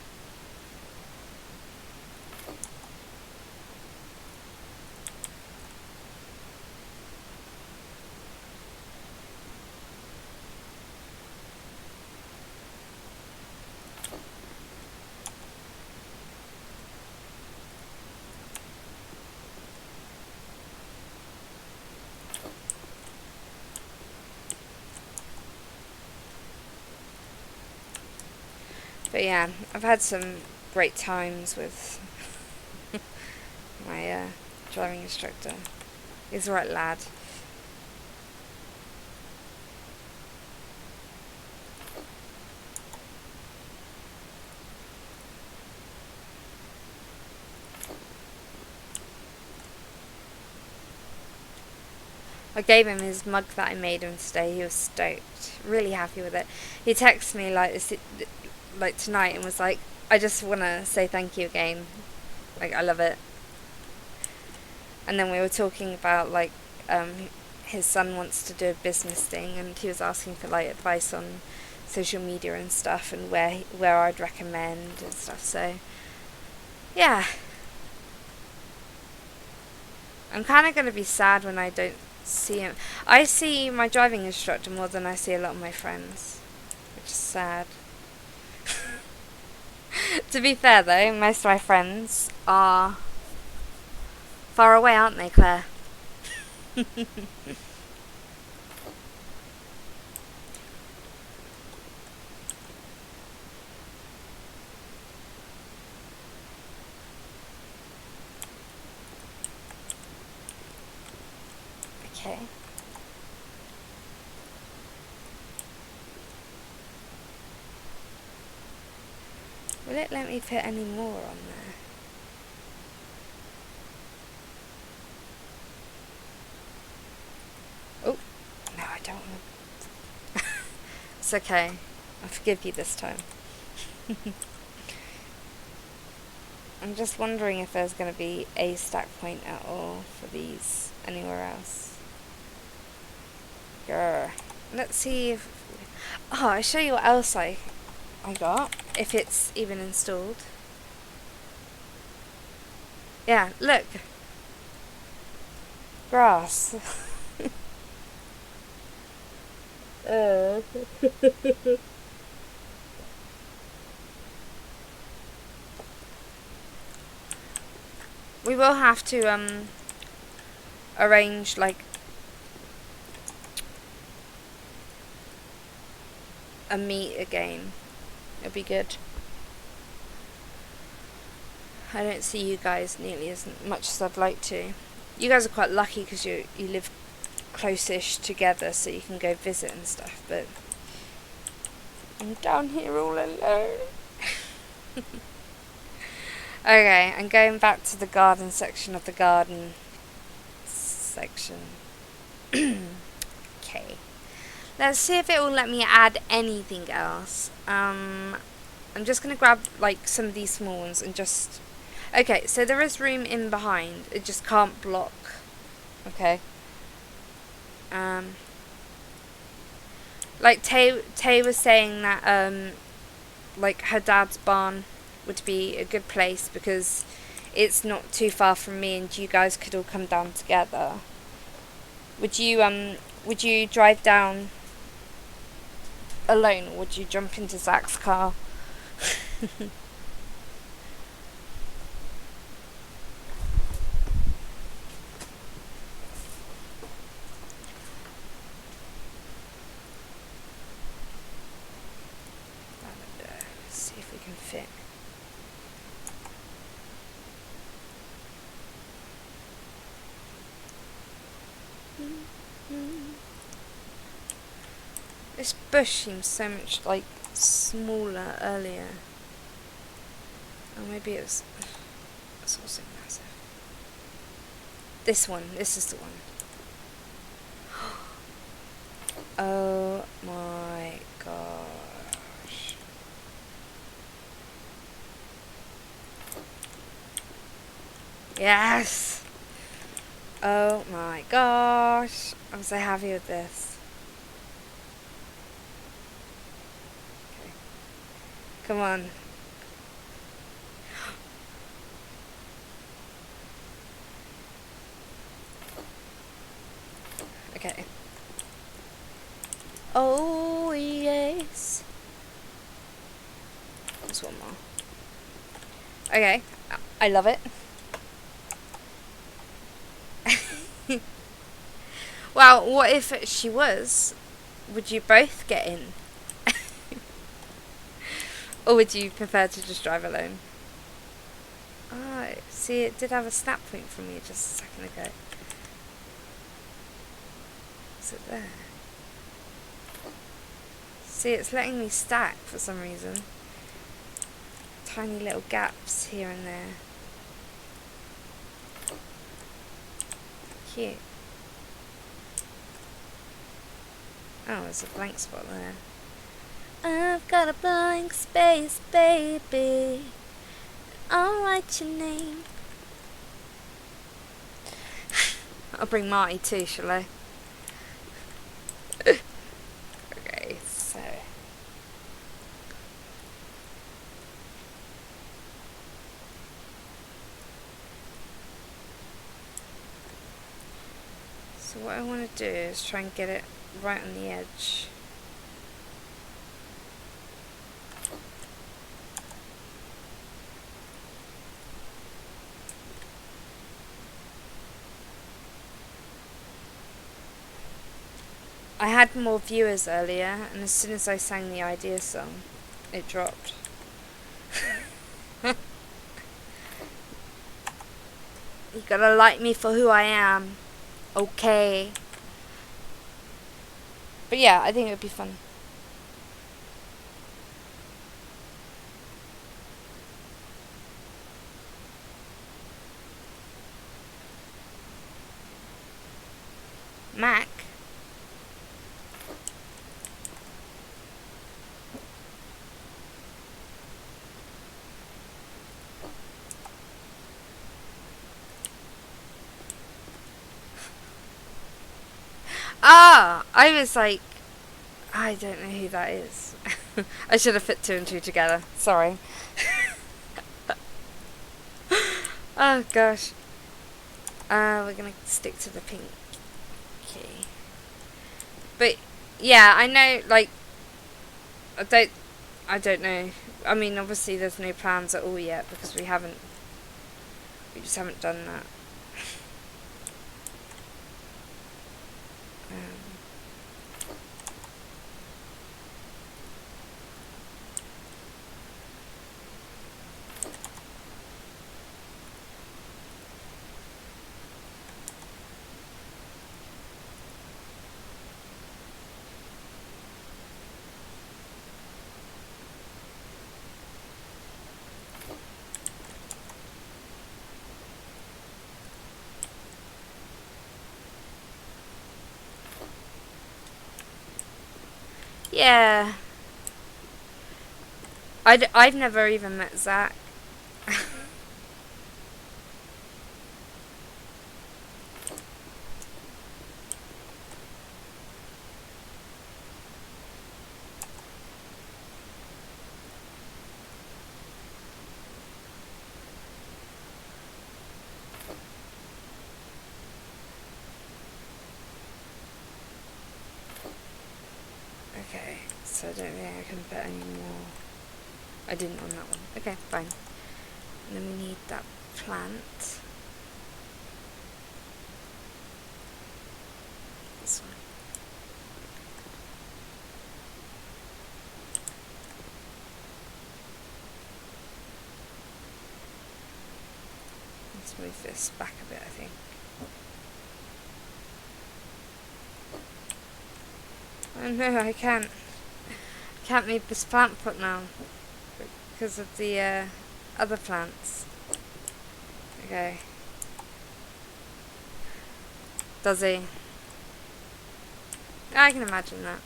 But yeah, I've had some great times with my driving instructor. He's a right lad. I gave him his mug that I made him today. He was stoked, really happy with it. He texted me like tonight and was like, I just want to say thank you again. Like, I love it. And then we were talking about like his son wants to do a business thing, and he was asking for like advice on social media and stuff, and where I'd recommend and stuff. So yeah, I'm kind of going to be sad when I don't see him. I see my driving instructor more than I see a lot of my friends, which is sad. To be fair though, most of my friends are far away, aren't they, Claire? Okay. Will it let me put any more on there? Oh, no, I don't want to. It's okay. I forgive you this time. I'm just wondering if there's going to be a stack point at all for these anywhere else. Grr. Let's see if... Oh, I'll show you what else I got, if it's even installed. Yeah, look. Grass. We will have to arrange like a meet again. It'll be good. I don't see you guys nearly as much as I'd like to. You guys are quite lucky because you live close-ish together, so you can go visit and stuff, but I'm down here all alone. Okay, I'm going back to the garden section of the garden section. Okay. Let's see if it will let me add anything else. I'm just going to grab like some of these small ones and just... Okay, so there is room in behind. It just can't block. Okay. Like Tay was saying that like her dad's barn would be a good place because it's not too far from me and you guys could all come down together. Would you drive down alone, or would you jump into Zach's car? See if we can fit. This bush seems so much like smaller earlier. Or maybe it's also massive. This is the one. Oh my gosh. Yes! Oh my gosh. I'm so happy with this. Okay. Come on. Okay. Oh yes. There's one more. Okay. I love it. Well, what if she was? Would you both get in? Or would you prefer to just drive alone? Oh, see, it did have a snap point from me just a second ago. Is it there? See, it's letting me stack for some reason. Tiny little gaps here and there. Cute. Oh, there's a blank spot there. I've got a blank space, baby. I'll write your name. I'll bring Marty too, shall I? Okay, so... So what I want to do is try and get it right on the edge. I had more viewers earlier, and as soon as I sang the idea song, it dropped. You gotta like me for who I am. Okay. But yeah, I think it would be fun. Mac? I was like, I don't know who that is. I should have put two and two together. Sorry. Oh gosh. We're gonna stick to the pink key. But yeah, I know. Like, I don't know. I mean, obviously, there's no plans at all yet because we just haven't done that. Yeah. I've never even met Zach. Okay, so I don't think I can put any more. I didn't on that one. Okay, fine. And then we need that plant. This one. Let's move this back a bit, I think. Oh no, I can't. I can't move this plant pot now because of the other plants. Okay. Does he? I can imagine that.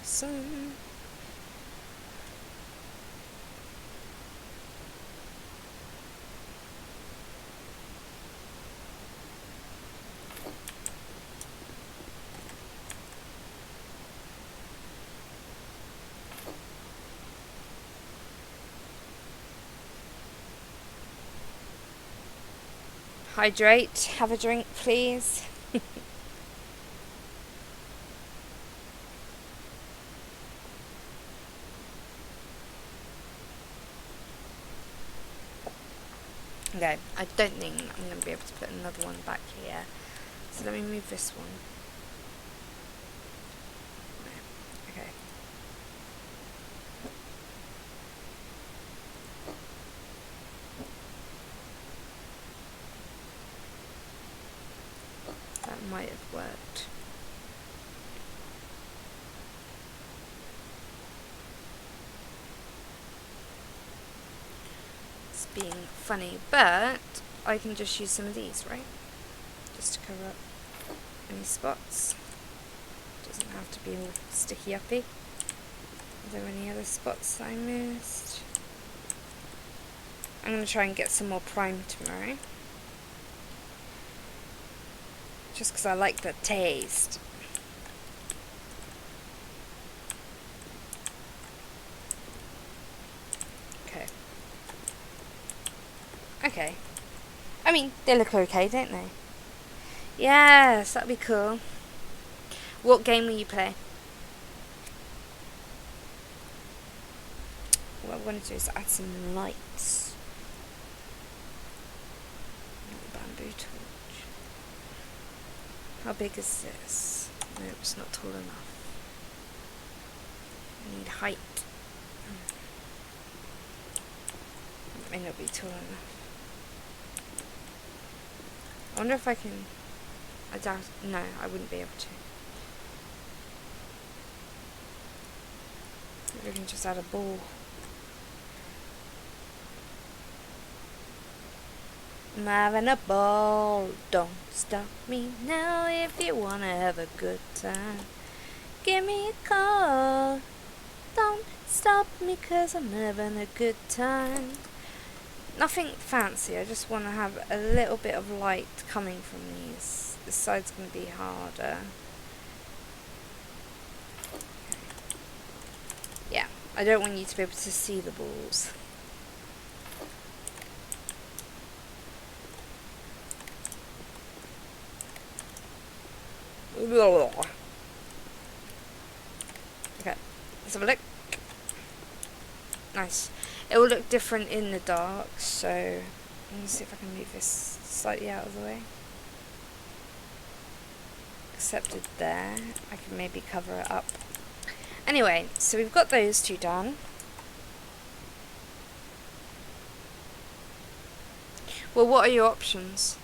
Awesome. Hydrate. Have a drink, please. Okay, I don't think I'm going to be able to put another one back here. So let me move this one. Okay. That might have worked. It's being funny, but I can just use some of these, right? Just to cover up any spots. Doesn't have to be all sticky uppy. Are there any other spots that I missed? I'm going to try and get some more prime tomorrow. Just because I like the taste. Okay. Okay. I mean, they look okay, don't they? Yes, that'd be cool. What game will you play? What I want to do is add some lights. Bamboo torch. How big is this? No, it's not tall enough. I need height. It may not be tall enough. I wonder if I can... I doubt... No, I wouldn't be able to. We can just add a ball. I'm having a ball. Don't stop me now if you wanna have a good time. Give me a call. Don't stop me 'cause I'm having a good time. Nothing fancy, I just want to have a little bit of light coming from these. This side's going to be harder. Yeah, I don't want you to be able to see the balls. Okay, let's have a look. Nice. It will look different in the dark, so let me see if I can move this slightly out of the way. Accepted there. I can maybe cover it up. Anyway, so we've got those two done. Well, what are your options?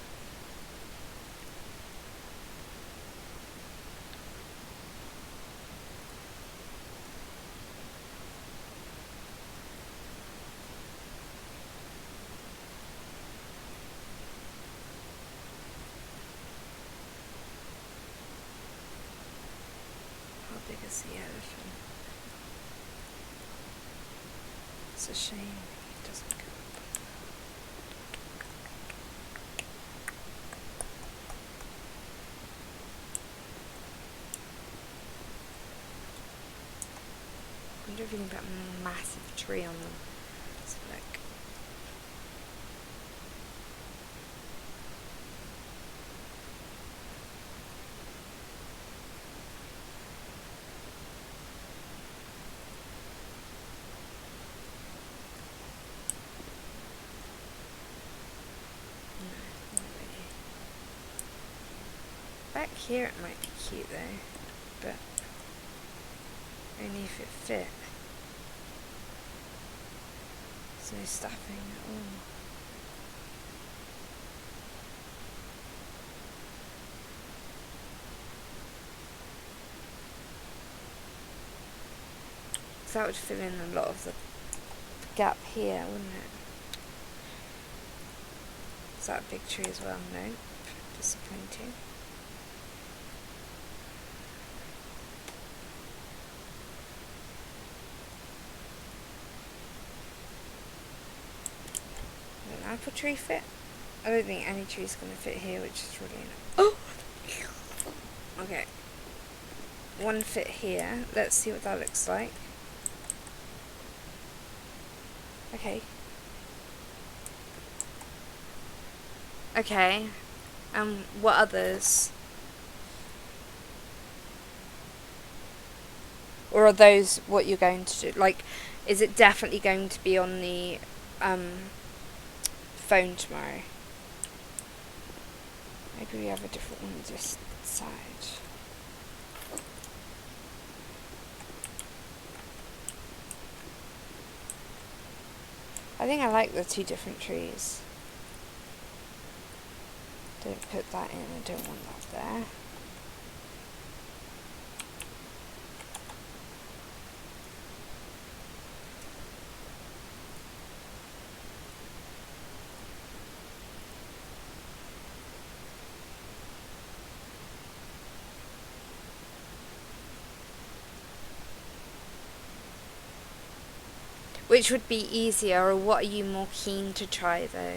How big is the elephant? It's a shame it doesn't go up. I wonder if you can put a massive tree on them. Let's have a look. No, not really. Back here it might be cute though, but only if it fit. There's no stuffing at all. So that would fill in a lot of the gap here, wouldn't it? Is that a big tree as well? No. Disappointing. Would an apple tree fit? I don't think any tree's going to fit here, which is really annoying. Oh! Okay. One fit here. Let's see what that looks like. Okay. Okay. What others? Or are those what you're going to do? Like, is it definitely going to be on the phone tomorrow? Maybe we have a different one this side. I think I like the two different trees. Don't put that in, I don't want that there. Which would be easier, or what are you more keen to try though?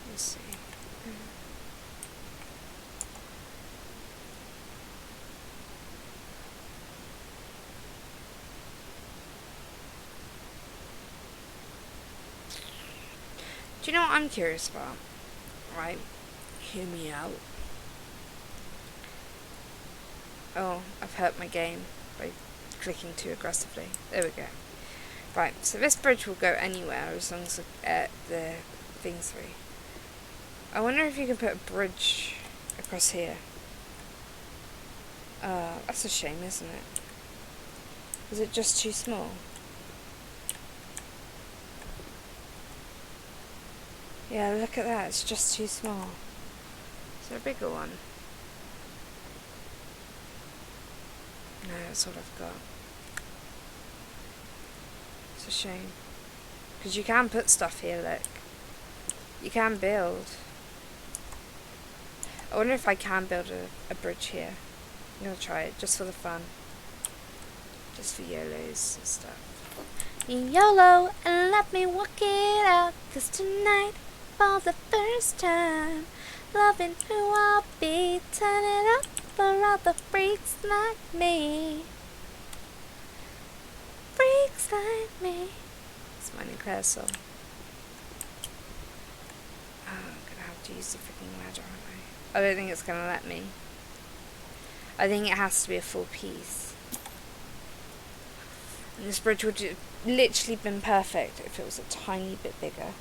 Let's see. Do you know what I'm curious about? Right, hear me out. Oh, I've hurt my game by clicking too aggressively. There we go. Right, so this bridge will go anywhere as long as the thing's free. I wonder if you can put a bridge across here. That's a shame, isn't it? Is it just too small? Yeah, look at that, it's just too small. Is there a bigger one? No, that's all I've got. It's a shame. Because you can put stuff here, look. You can build. I wonder if I can build a bridge here. I'm gonna try it, just for the fun. Just for YOLOs and stuff. YOLO, and let me work it out. 'Cause tonight, for the first time, loving who I'll be, turn it up for all the freaks like me. Freaks like me. It's my new Claire song. Oh, I'm gonna have to use the freaking ladder, aren't I? I don't think it's gonna let me. I think it has to be a full piece. And this bridge would have literally been perfect if it was a tiny bit bigger.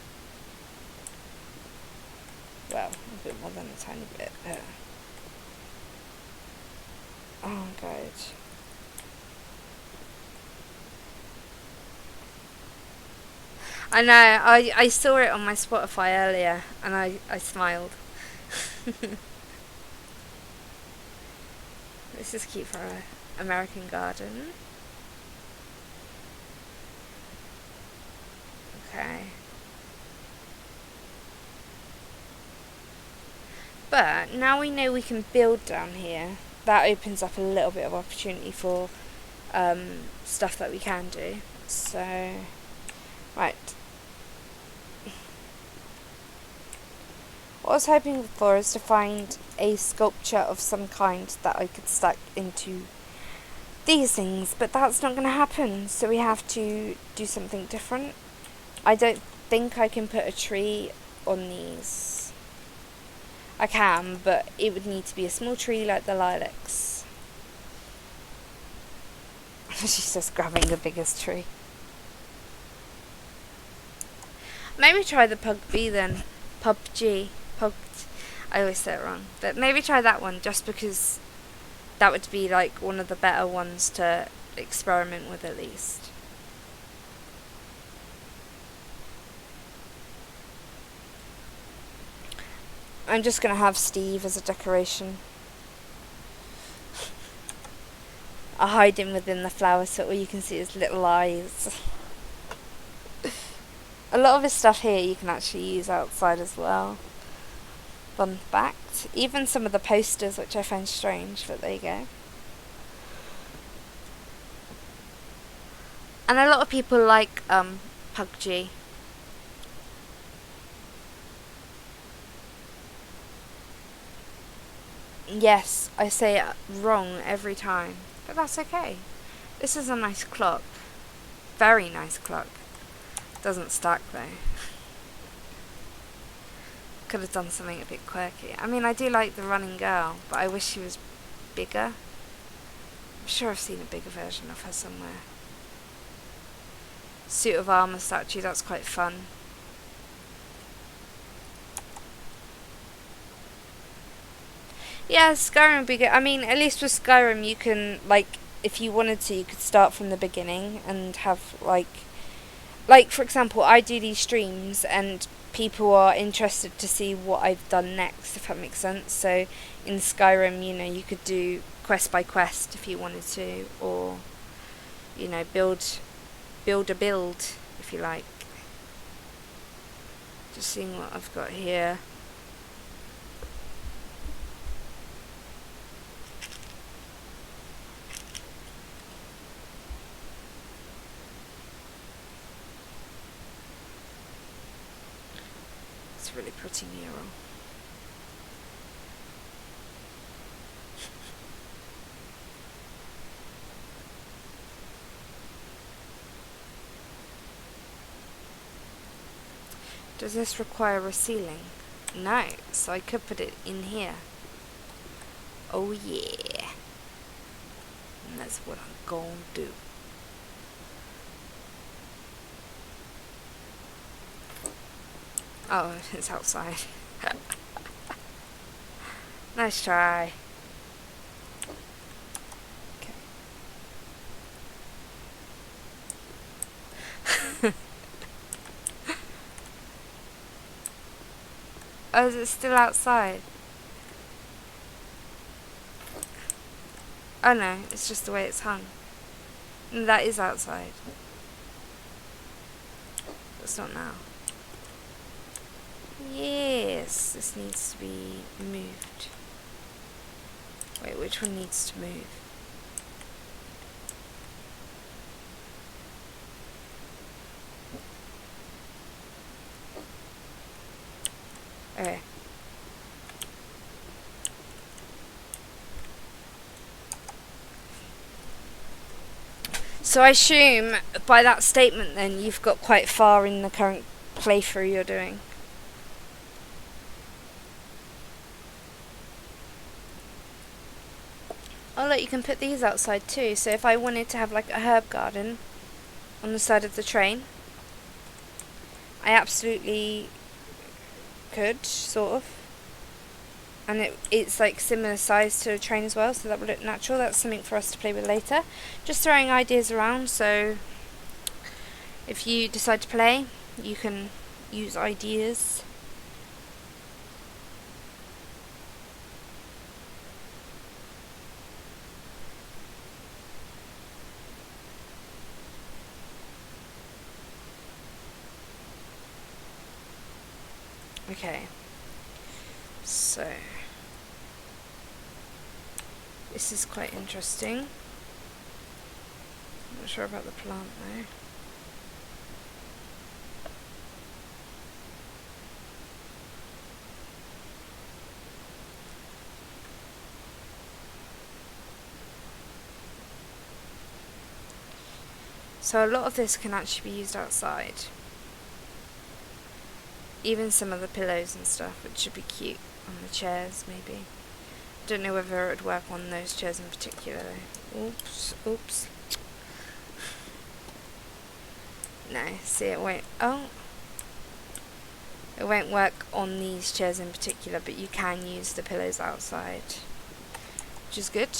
Well, a bit more than a tiny bit. Oh, God. I know, I saw it on my Spotify earlier, and I smiled. This is cute for an American garden. Okay. But now we know we can build down here. That opens up a little bit of opportunity for stuff that we can do. So, right. What I was hoping for is to find a sculpture of some kind that I could stack into these things, but that's not going to happen, so we have to do something different. I don't think I can put a tree on these. I can, but it would need to be a small tree like the lilacs. She's just grabbing the biggest tree. Maybe try the PUBG then. PUBG. I always say it wrong. But maybe try that one, just because that would be like one of the better ones to experiment with at least. I'm just going to have Steve as a decoration. I'll hide him within the flower so all you can see his little eyes. A lot of his stuff here you can actually use outside as well. Fun fact. Even some of the posters, which I find strange, but there you go. And a lot of people like PUBG. Yes, I say it wrong every time, but that's okay. This is a nice clock. Very nice clock. Doesn't stack though. Could have done something a bit quirky. I mean, I do like the running girl, but I wish she was bigger. I'm sure I've seen a bigger version of her somewhere. Suit of armour statue, that's quite fun. Yeah, Skyrim would be good. I mean, at least with Skyrim you can, like, if you wanted to, you could start from the beginning and have, like, for example, I do these streams and people are interested to see what I've done next, if that makes sense. So in Skyrim, you know, you could do quest by quest if you wanted to, or, you know, build a build, if you like. Just seeing what I've got here. It's a really pretty mural. Does this require a ceiling? No, so I could put it in here. Oh yeah. And that's what I'm gonna do. Oh, it's outside. Nice try. Okay. Oh, is it still outside? Oh no, it's just the way it's hung. No, that is outside. It's not now. Yes, this needs to be moved. Wait, which one needs to move? Okay. So I assume by that statement then you've got quite far in the current playthrough you're doing. Oh look, you can put these outside too. So if I wanted to have like a herb garden on the side of the train, I absolutely could, sort of. And it's like similar size to a train as well, so that would look natural. That's something for us to play with later. Just throwing ideas around, so if you decide to play, you can use ideas. Okay, so this is quite interesting. I'm not sure about the plant though. So a lot of this can actually be used outside. Even some of the pillows and stuff, which should be cute on the chairs maybe. Don't know whether it would work on those chairs in particular though. Oops. No, see it won't. Oh, it won't work on these chairs in particular, but you can use the pillows outside, which is good.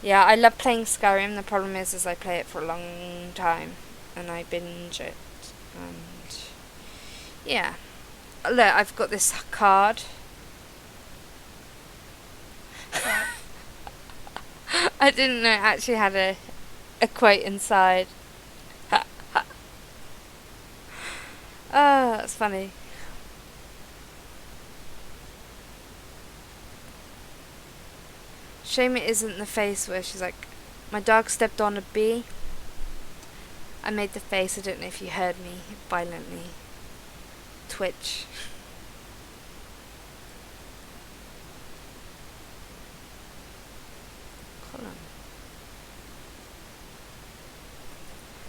Yeah, I love playing Skyrim. The problem is I play it for a long time and I binge it. And yeah, look, I've got this card. I didn't know it actually had a quote inside. Oh, that's funny. Shame it isn't the face where she's like, my dog stepped on a bee. I made the face, I don't know if you heard me violently twitch. Column.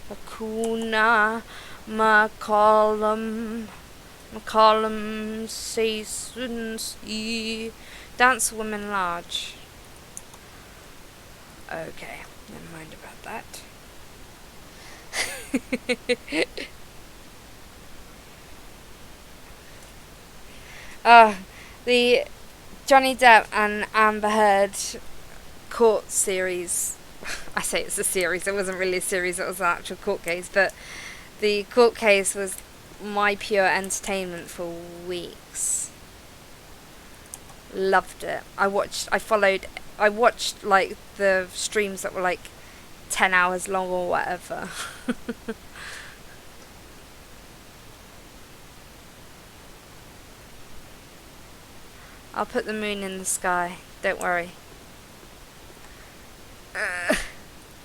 Hakuna McCollum. McCollum says dance woman large. Okay, never mind about that. The Johnny Depp and Amber Heard court series. I say it's a series, it wasn't really a series, it was an actual court case, but the court case was my pure entertainment for weeks. Loved it. I watched like the streams that were like 10 hours long or whatever. I'll put the moon in the sky, don't worry.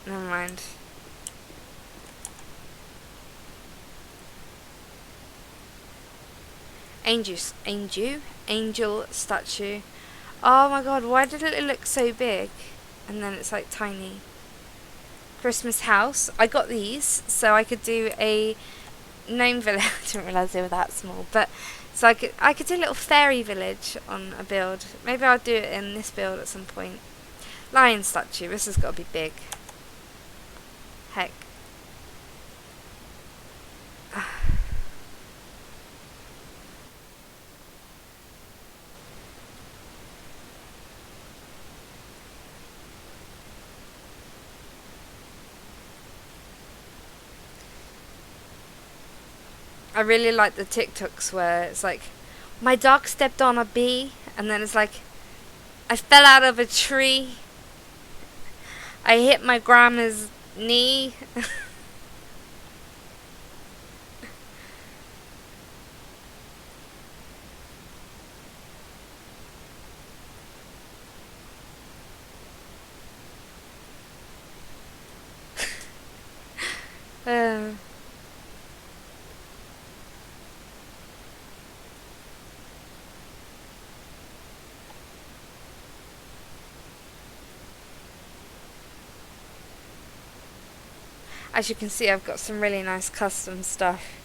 Never mind. Angel statue. Oh my god, why did it look so big? And then it's like tiny. Christmas house. I got these so I could do a gnome village. I didn't realise they were that small, but so I could do a little fairy village on a build. Maybe I'll do it in this build at some point. Lion statue. This has got to be big. Heck. I really like the TikToks where it's like, my dog stepped on a bee, and then it's like, I fell out of a tree. I hit my grandma's knee. uh, as you can see, I've got some really nice custom stuff.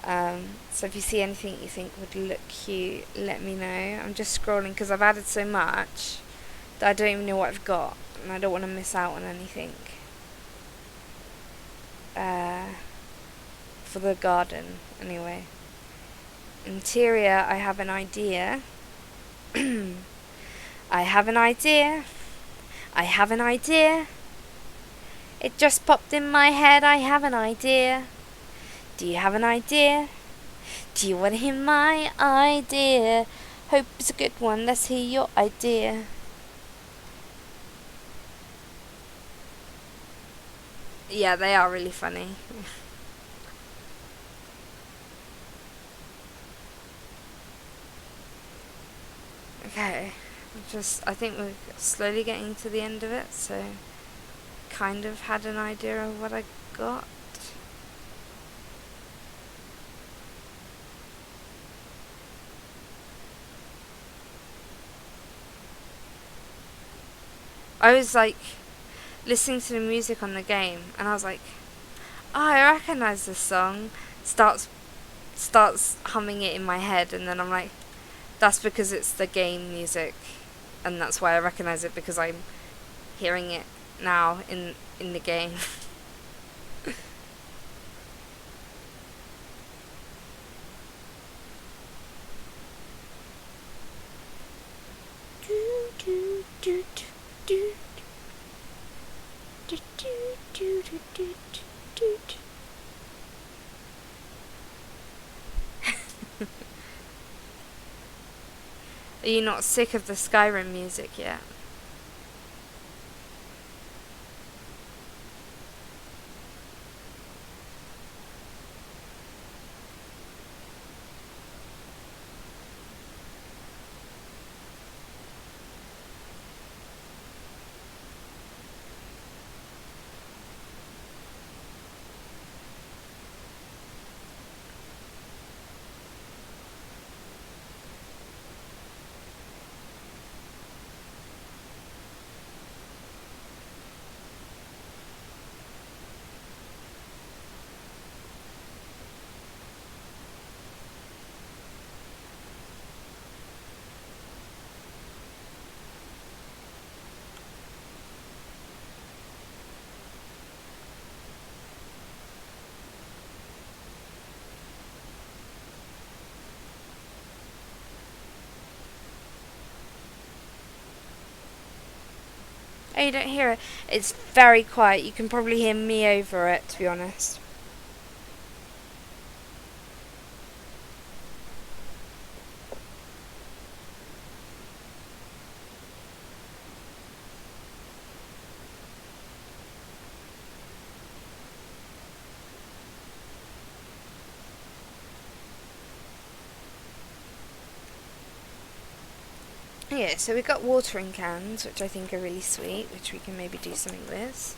So if you see anything you think would look cute, let me know. I'm just scrolling because I've added so much that I don't even know what I've got, and I don't want to miss out on anything. For the garden, anyway. Interior, I have an idea. I have an idea. I have an idea. It just popped in my head, I have an idea. Do you have an idea? Do you want to hear my idea? Hope it's a good one, let's hear your idea. Yeah, they are really funny. Okay, I think we're slowly getting to the end of it, so kind of had an idea of what I got. I was like listening to the music on the game, and I was like, oh, I recognize this song. Starts humming it in my head, and then I'm like, that's because it's the game music, and that's why I recognize it, because I'm hearing it now in the game. Are you not sick of the Skyrim music yet? Oh, you don't hear it? It's very quiet. You can probably hear me over it, to be honest. Yeah, so we've got watering cans, which I think are really sweet, which we can maybe do something with.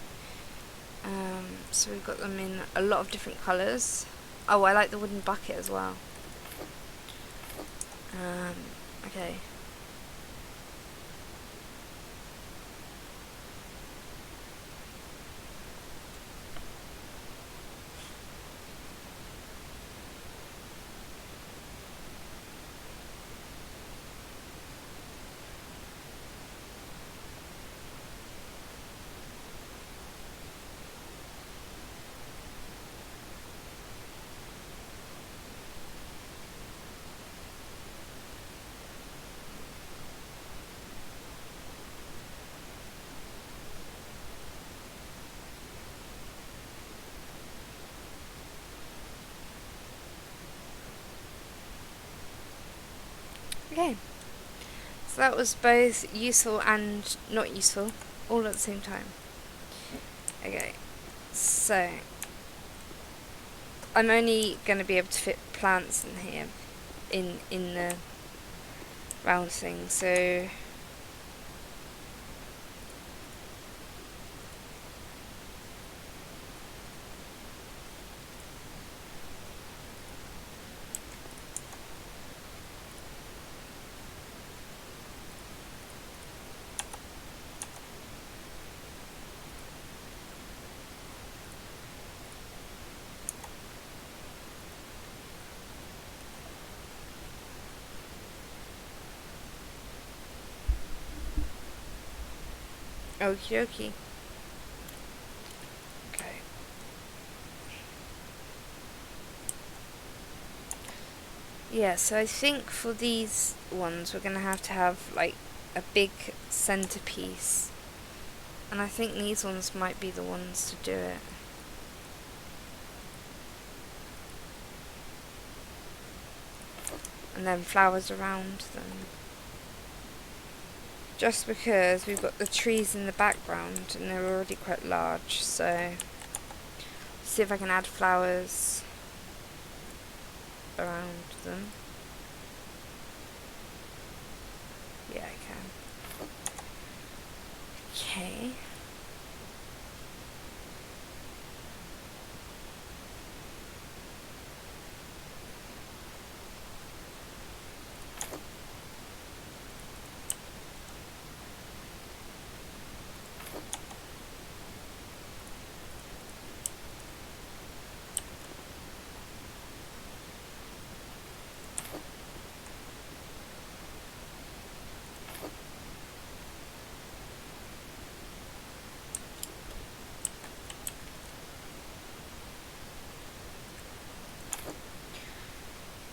So we've got them in a lot of different colours. Oh, I like the wooden bucket as well. Okay. Okay, so that was both useful and not useful, all at the same time. Okay, so I'm only going to be able to fit plants in here, in the round thing, so okie dokie. Okay. Yeah, so I think for these ones we're going to have like a big centerpiece. And I think these ones might be the ones to do it. And then flowers around them. Just because we've got the trees in the background and they're already quite large, so see if I can add flowers around them. Yeah, I can. Okay.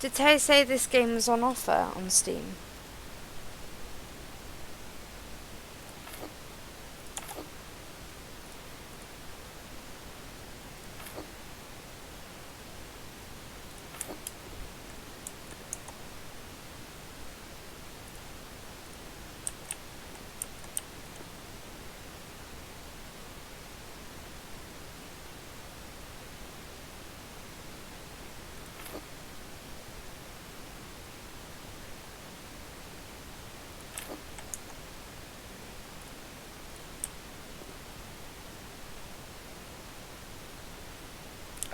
Did Tay say this game was on offer on Steam?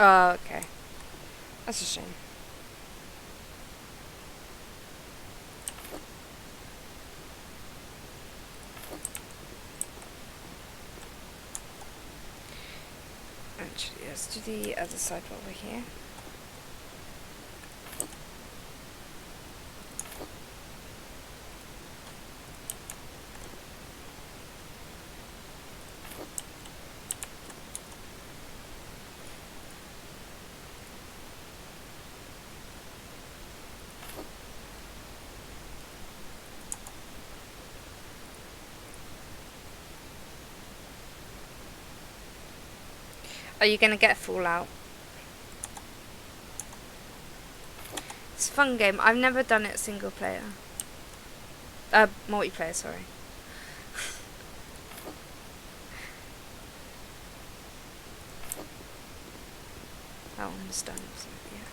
Oh, okay. That's a shame. Actually, let's do the other side while we're here. Are you going to get Fallout? It's a fun game. I've never done it single player. Multiplayer, sorry. That one's done, so yeah.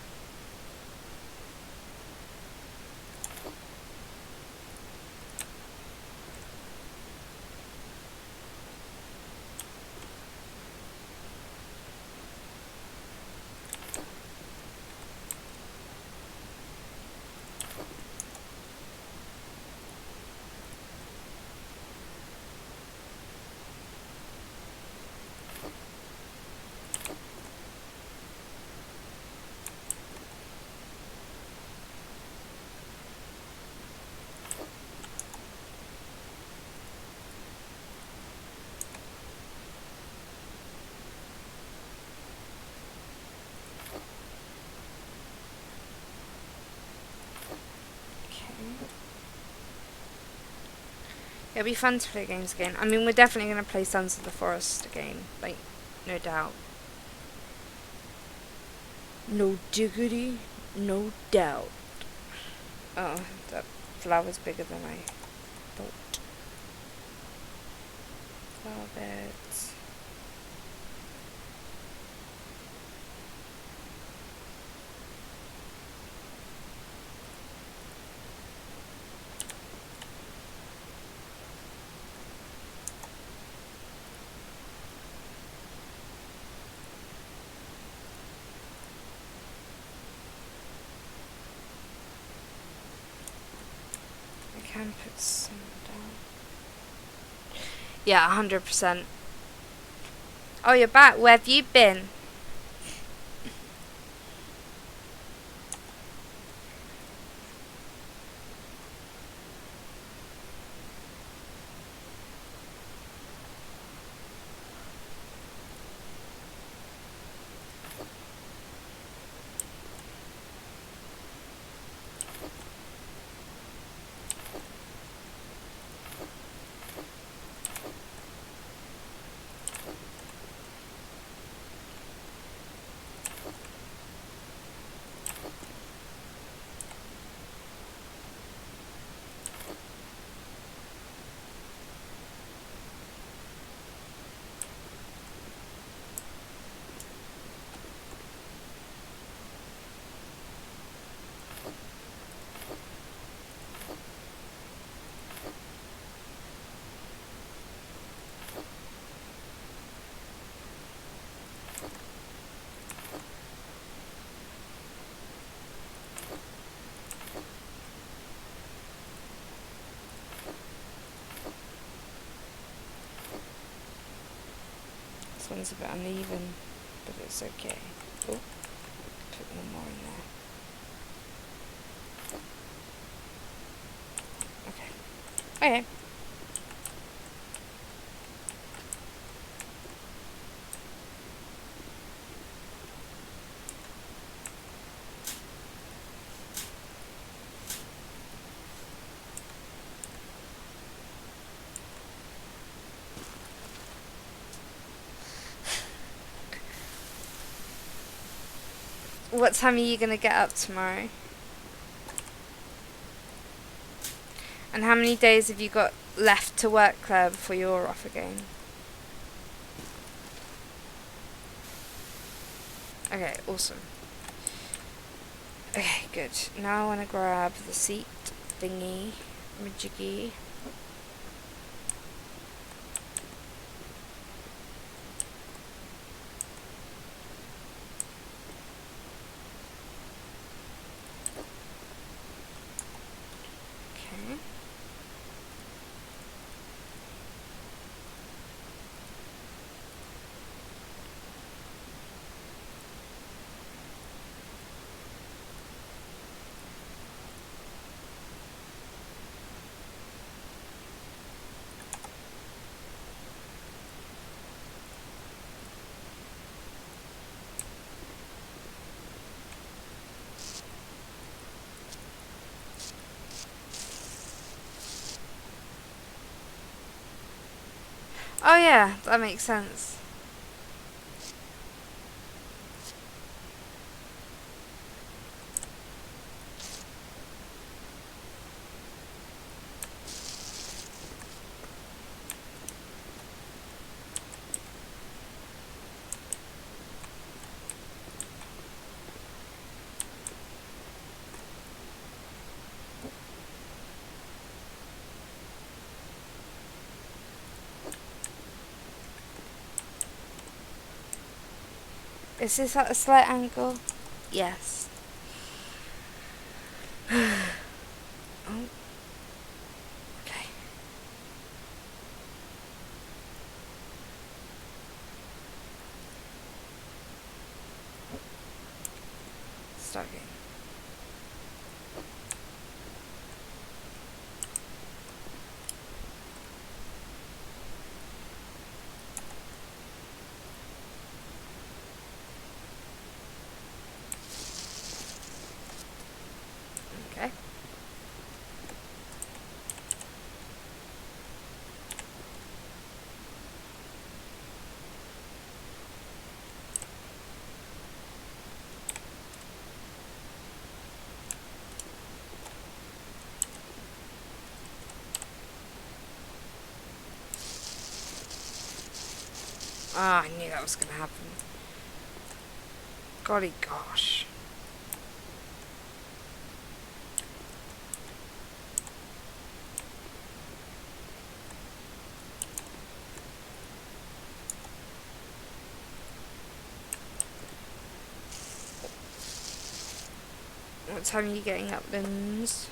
It'll be fun to play games again. I mean, we're definitely going to play Sons of the Forest again. Like, no doubt. No diggity, no doubt. Oh, that flower's bigger than I thought. Flower beds. I can put some down. Yeah, 100%. Oh, you're back. Where have you been? This one's a bit uneven, but it's okay. Oh, put one more in there. Okay. Okay. What time are you gonna get up tomorrow? And how many days have you got left to work, Claire, before you're off again? Okay, awesome. Okay, good. Now I want to grab the seat thingy, majiggy. Okay. Oh yeah, that makes sense. Is this at a slight angle? Yes. Oh. Okay. Start again. Okay. Ah, I knew that was going to happen. Golly gosh. What time are you getting up, Lins?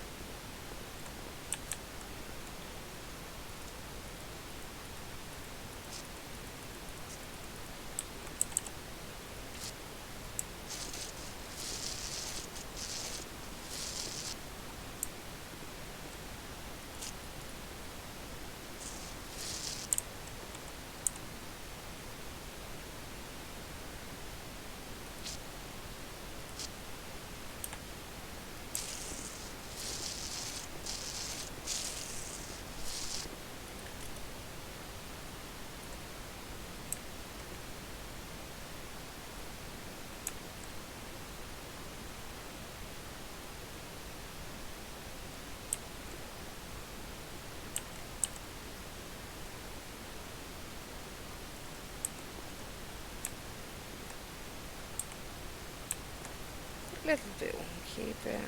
A little bit wonky, but...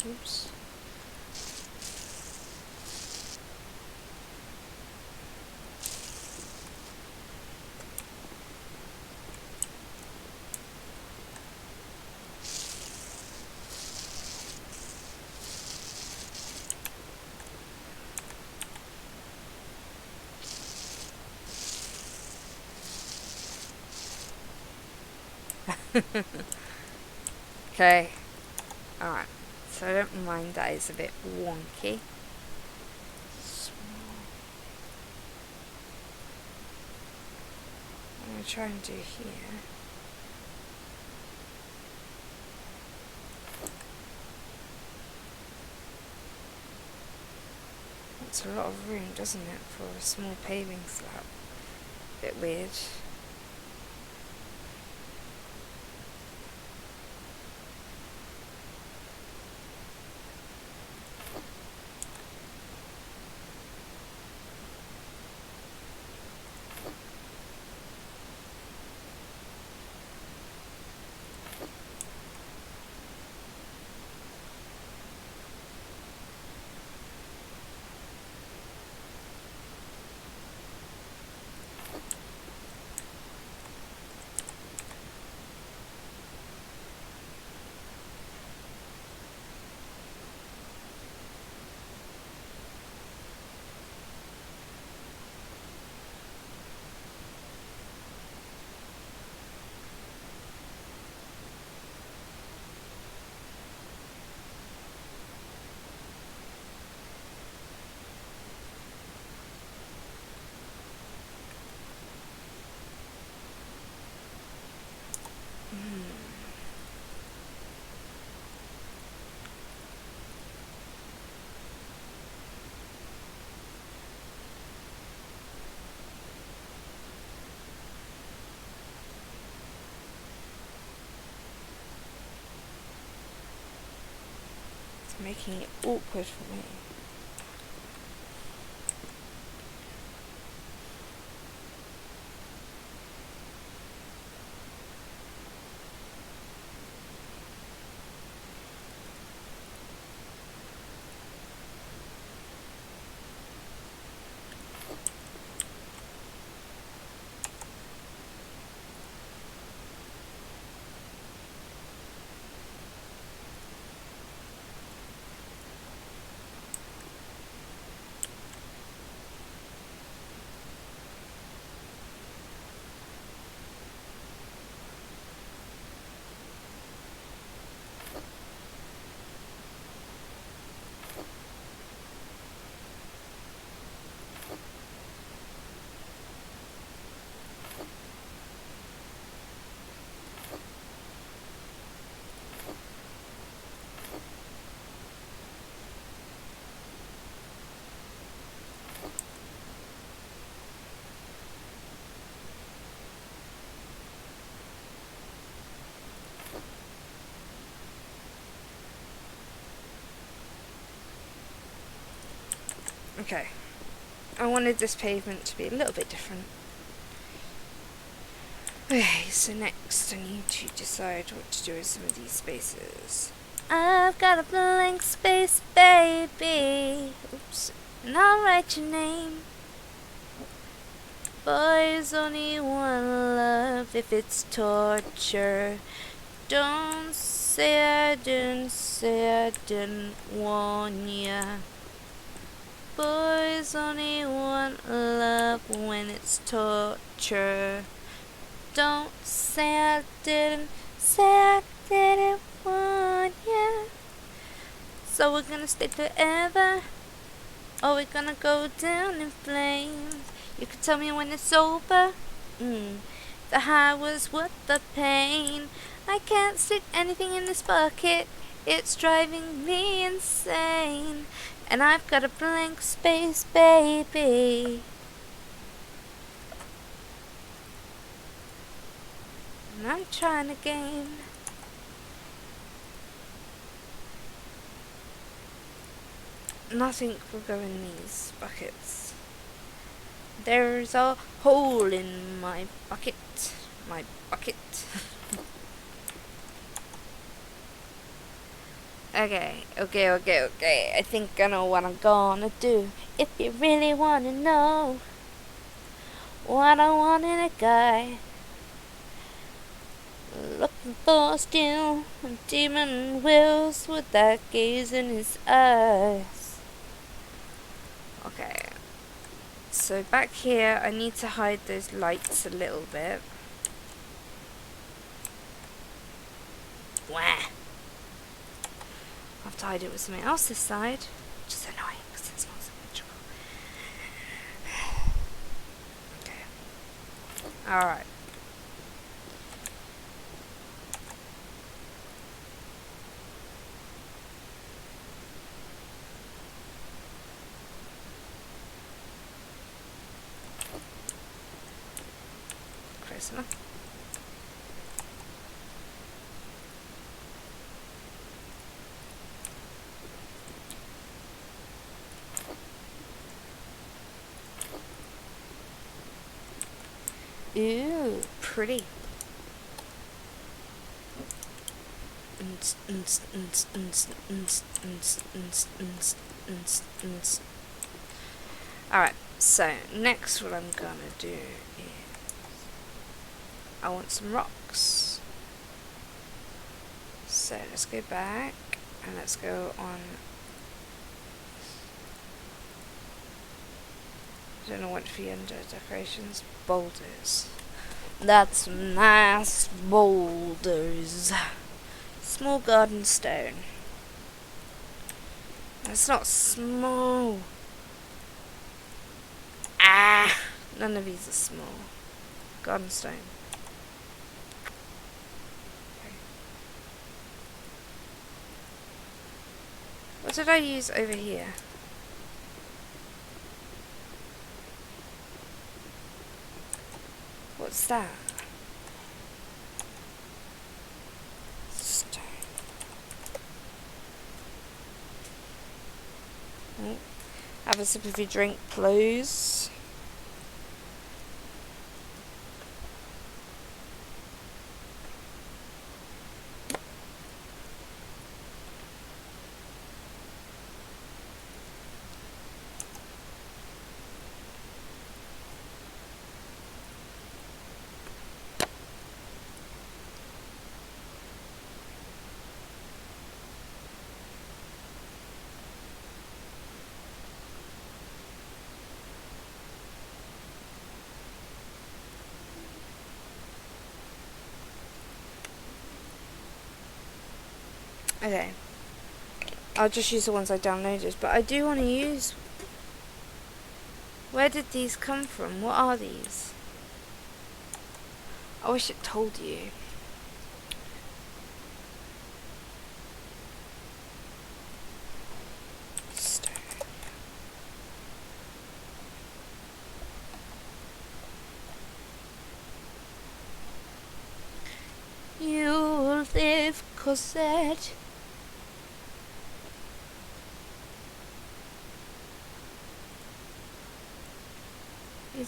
Oops. Okay. Alright. So I don't mind that it's a bit wonky. I'm going to try and do here. It's a lot of room, doesn't it, for a small paving slab? Bit weird. It's making it awkward for me. Okay. I wanted this pavement to be a little bit different. Okay, so next I need to decide what to do with some of these spaces. I've got a blank space, baby. Oops. And I'll write your name. Boys only one love if it's torture. Don't say I didn't warn ya. Boys only want love when it's torture. Don't say I didn't warn ya. So we're gonna stay forever, or we're gonna go down in flames. You can tell me when it's over. The high was worth the pain. I can't stick anything in this bucket. It's driving me insane. And I've got a blank space, baby. And I'm trying again. Nothing will go in these buckets. There's a hole in my bucket. My bucket. Okay. I think I know what I'm gonna do. If you really wanna know what I want in a guy, looking for steel and demon wills with that gaze in his eyes. Okay. So back here, I need to hide those lights a little bit. Wah! I have to hide it with something else this side, which is annoying because it's not symmetrical. Okay. Alright. Close enough. Ooh, pretty. Alright, so next what I'm gonna do is I want some rocks. So let's go back and let's go on. I don't know what to be under decorations. Boulders. That's nice boulders. Small garden stone. That's not small. Ah! None of these are small. Garden stone. Okay. What did I use over here? What's that? Stone. Oh. Have a sip of your drink, please. Okay. I'll just use the ones I downloaded, but I do want to use... Where did these come from? What are these? I wish it told you. Stone. You live, Cosette.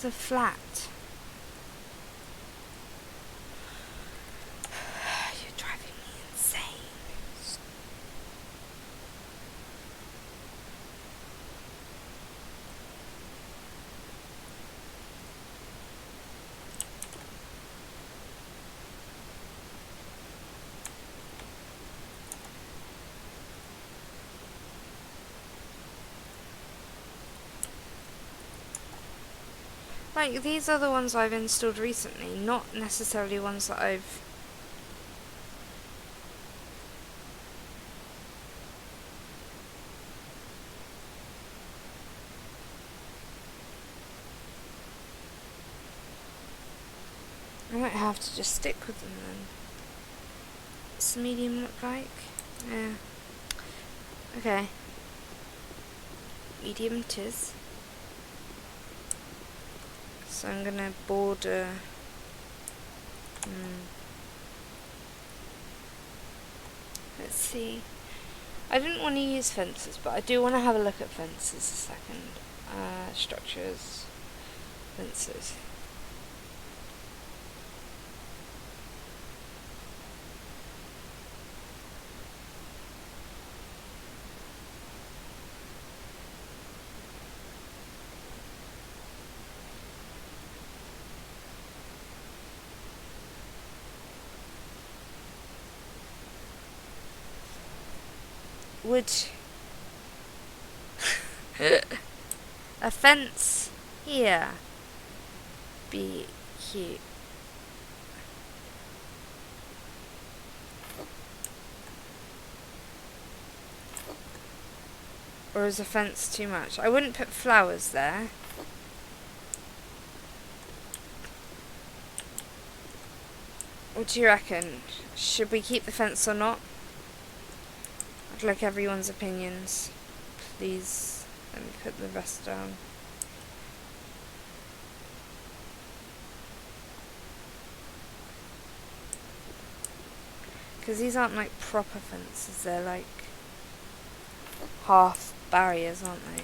things are flat. You're driving me insane. Like, these are the ones I've installed recently, not necessarily ones that I've... I might have to just stick with them then. What's the medium look like? Yeah. Okay. Medium 'tis. So I'm gonna border... Let's see. I didn't want to use fences, but I do want to have a look at fences a second. Structures. Fences. Would a fence here be cute? Or is a fence too much? I wouldn't put flowers there. What do you reckon? Should we keep the fence or not? I'd like everyone's opinions. Please, let me put the rest down. Because these aren't like proper fences, they're like half barriers, aren't they?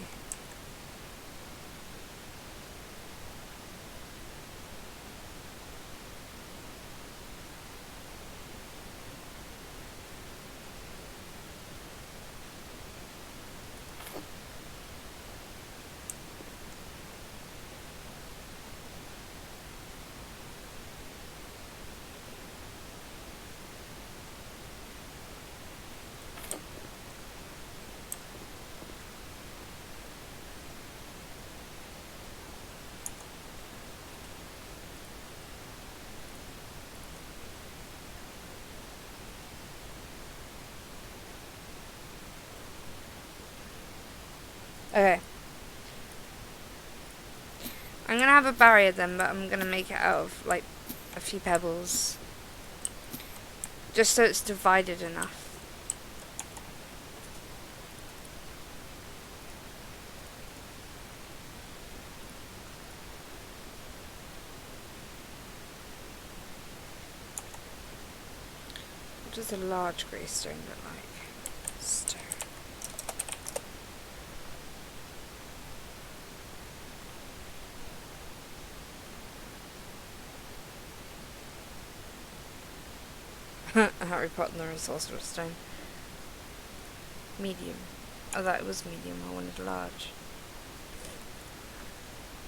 Okay. I'm gonna have a barrier then, but I'm gonna make it out of like a few pebbles. Just so it's divided enough. What does a large grey stone look like? Stone. Harry Potter and the Sorcerer's Stone. Medium. Oh, that was medium. I wanted large.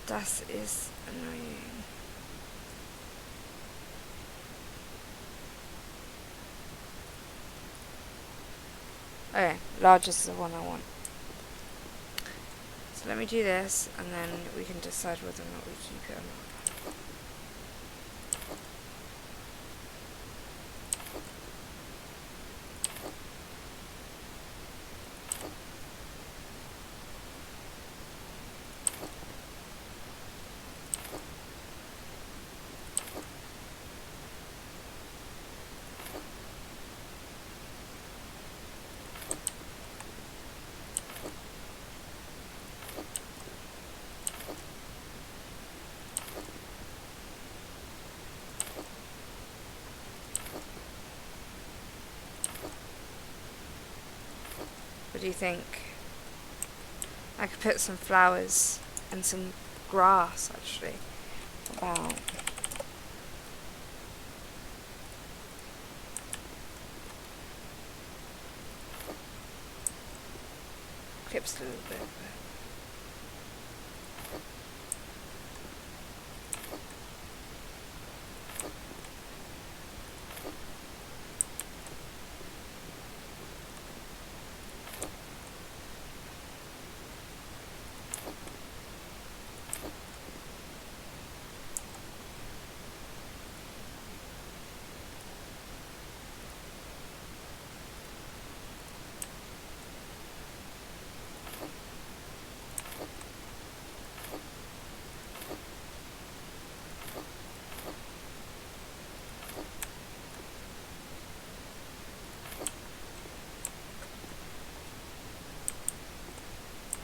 That is annoying. Okay, large is the one I want. So let me do this, and then we can decide whether or not we keep it or not. What do you think? I could put some flowers and some grass actually. About clips a little bit.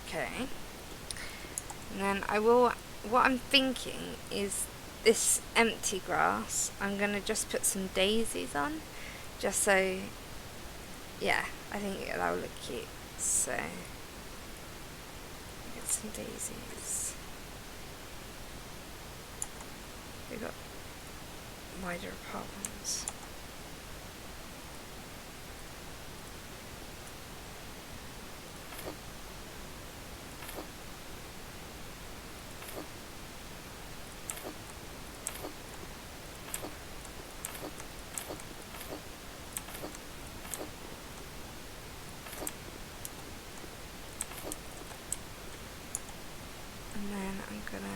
Okay. And then what I'm thinking is this empty grass, I'm going to just put some daisies on, just so, yeah, I think that will look cute. So, get some daisies. We got wider apartments. And then I'm gonna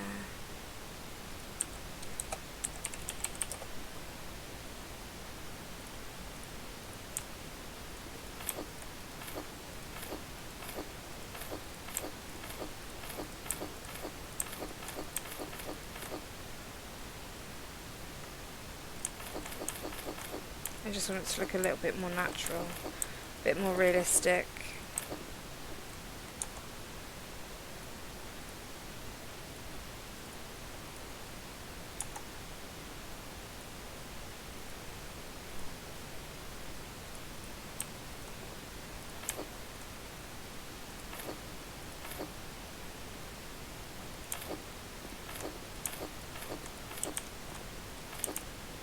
I just want it to look a little bit more natural, a bit more realistic.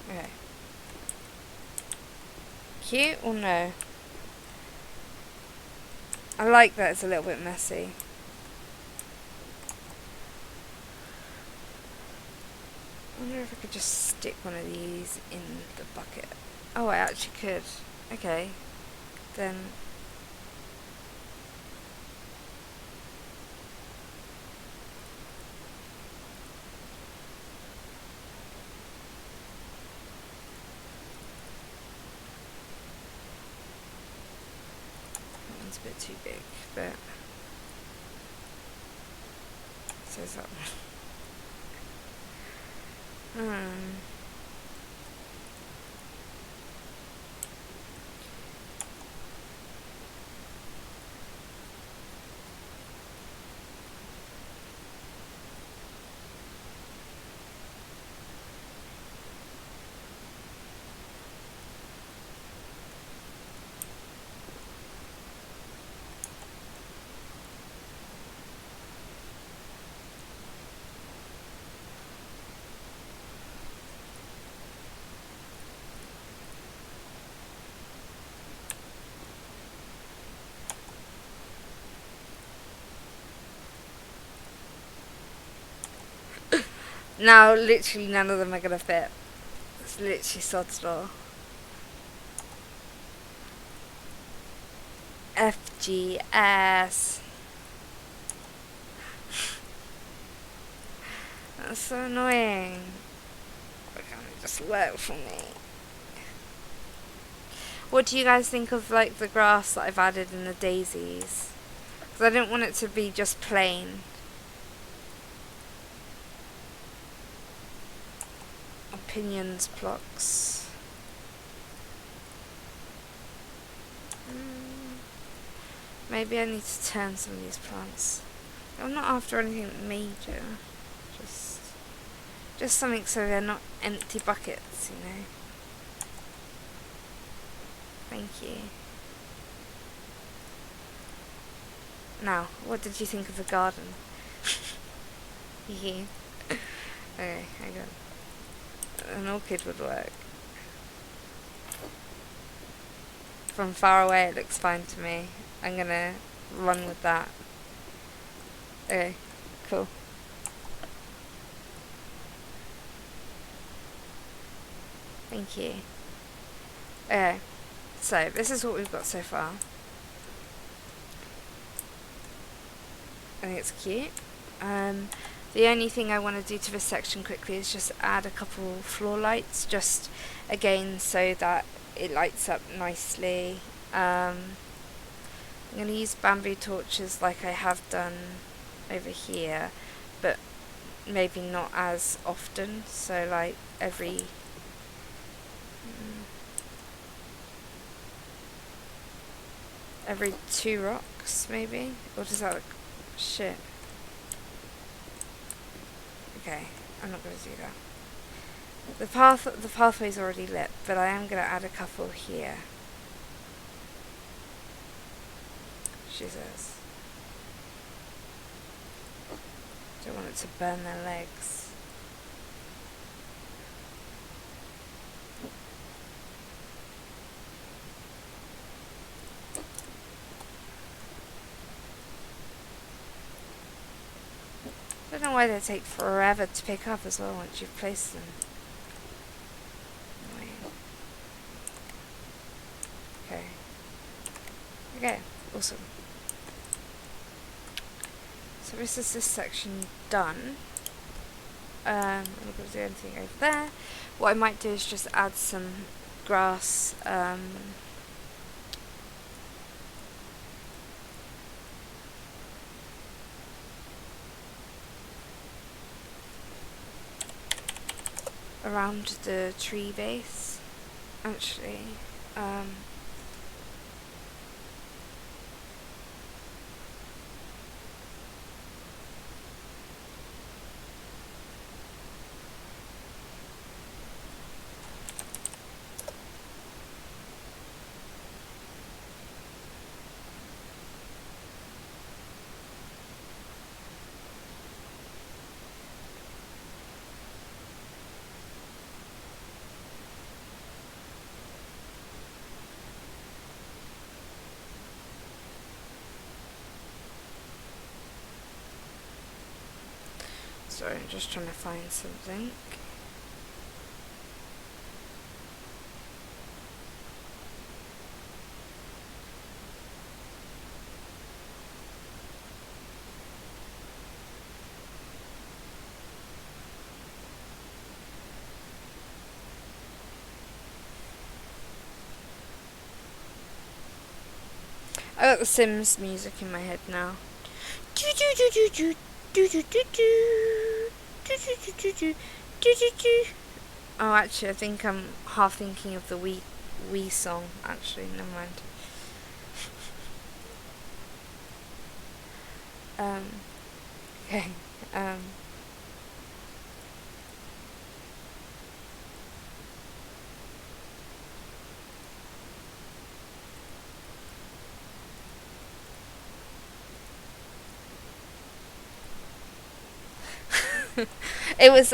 Okay. Cute or no? I like that it's a little bit messy. I wonder if I could just stick one of these in the bucket. Oh, I actually could. Okay. Then that one's a bit too big, but so is that one. Now, literally none of them are gonna fit. It's literally sod's law. FGS. That's so annoying. Why can't it just work for me? What do you guys think of like the grass that I've added in the daisies? Because I didn't want it to be just plain. Opinions blocks. Maybe I need to turn some of these plants. I'm not after anything major. Just something so they're not empty buckets, you know. Thank you. Now, what did you think of the garden? Hee. Okay, hang on. An orchid would work. From far away it looks fine to me. I'm gonna run with that. Okay, cool. Thank you. Okay, so this is what we've got so far. I think it's cute. The only thing I want to do to this section quickly is just add a couple floor lights, just again so that it lights up nicely. I'm going to use bamboo torches like I have done over here, but maybe not as often, so like every every 2 rocks maybe, or does that look shit? Okay, I'm not going to do that. The pathway's already lit, but I am going to add a couple here. Jesus. Don't want it to burn their legs. I don't know why they take forever to pick up as well once you've placed them. Okay. Okay, awesome. So this is this section done. I'm not going to do anything over there. What I might do is just add some grass. Around the tree base, actually. Sorry, I'm just trying to find something. I got the Sims music in my head now. Oh, actually, I think I'm half thinking of the Wii song. Actually, never mind. Okay.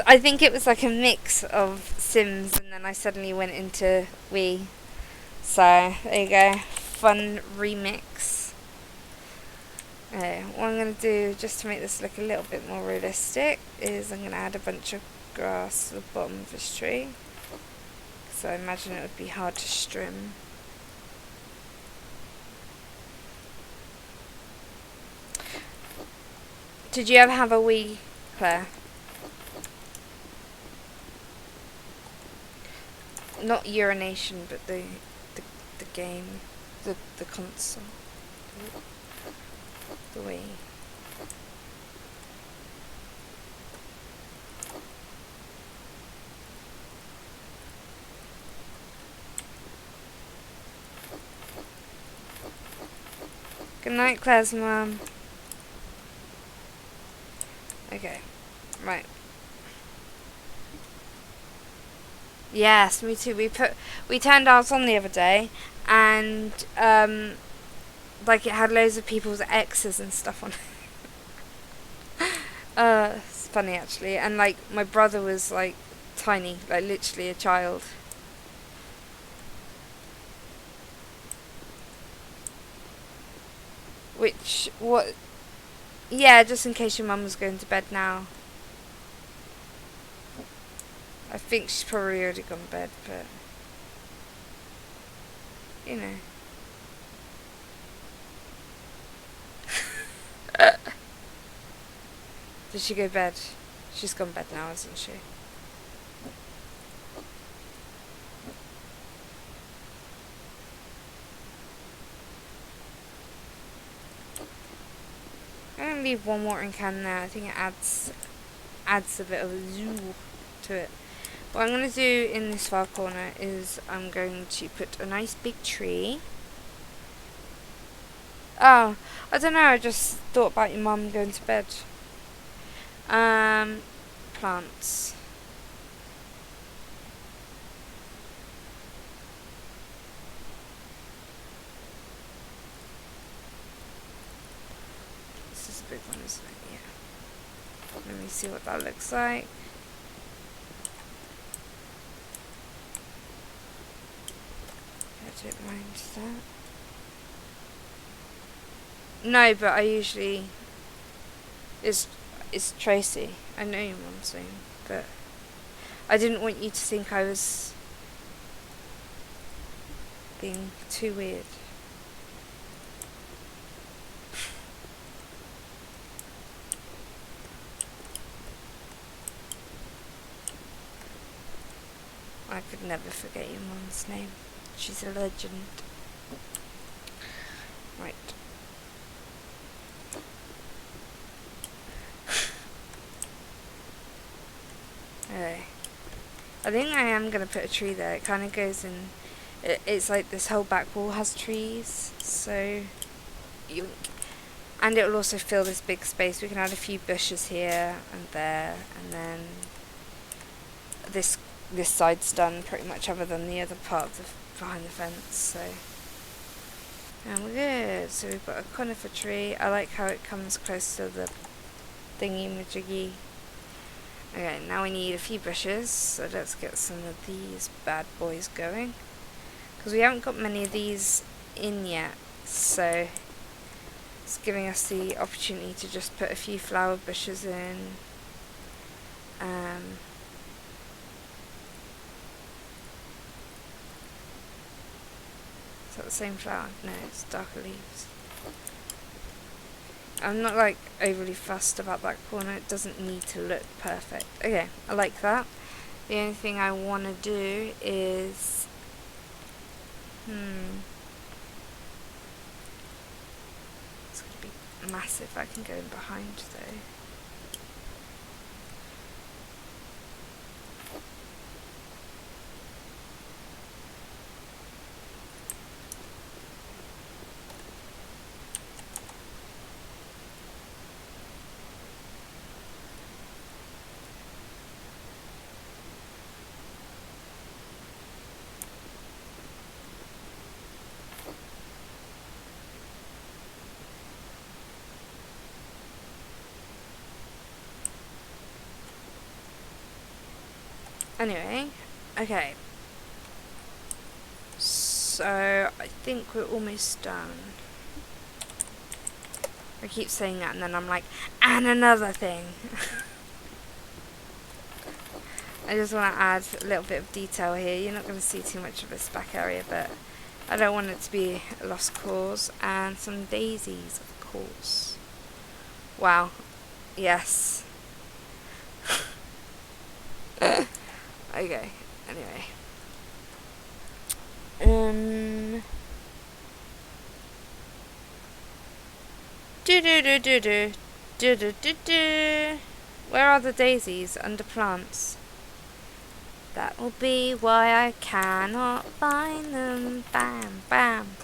I think it was like a mix of Sims, and then I suddenly went into Wii. So, there you go. Fun remix. Okay, what I'm going to do, just to make this look a little bit more realistic, is I'm going to add a bunch of grass to the bottom of this tree. So I imagine it would be hard to strim. Did you ever have a Wii, Claire? Not urination, but the game, the console, the Wii. Good night, Claire's mum. Okay, right. Yes, me too. We turned ours on the other day, and like it had loads of people's exes and stuff on it. It's funny actually, and like my brother was like tiny, like literally a child. Which, what? Yeah, just in case your mum was going to bed now. I think she's probably already gone to bed, but you know. Did she go to bed? She's gone to bed now, isn't she? I'm gonna leave one watering can there. I think it adds a bit of a zoo to it. What I'm going to do in this far corner is I'm going to put a nice big tree. Oh, I don't know, I just thought about your mum going to bed. Plants. This is a big one, isn't it? Yeah. Let me see what that looks like. I don't mind that. No, but I usually... It's Tracy. I know your mum's name, but I didn't want you to think I was being too weird. I could never forget your mum's name. She's a legend. Right. Okay. I think I am going to put a tree there. It kind of goes in... It's like this whole back wall has trees. So... And it will also fill this big space. We can add a few bushes here and there. And then... This side's done pretty much, other than the other part of behind the fence. So... And we're good. So we've got a conifer tree. I like how it comes close to the thingy-majiggy. Okay, now we need a few bushes, so let's get some of these bad boys going. Because we haven't got many of these in yet, so it's giving us the opportunity to just put a few flower bushes in. Is that the same flower? No, it's darker leaves. I'm not like overly fussed about that corner. It doesn't need to look perfect. Okay, I like that. The only thing I want to do is... It's going to be massive. I can go in behind though. Anyway, okay. So, I think we're almost done. I keep saying that and then I'm like, and another thing. I just want to add a little bit of detail here. You're not going to see too much of this back area, but I don't want it to be a lost cause. And some daisies, of course. Wow. Yes. Okay, anyway. Where are the daisies? Under plants. That will be why I cannot find them. Bam, bam.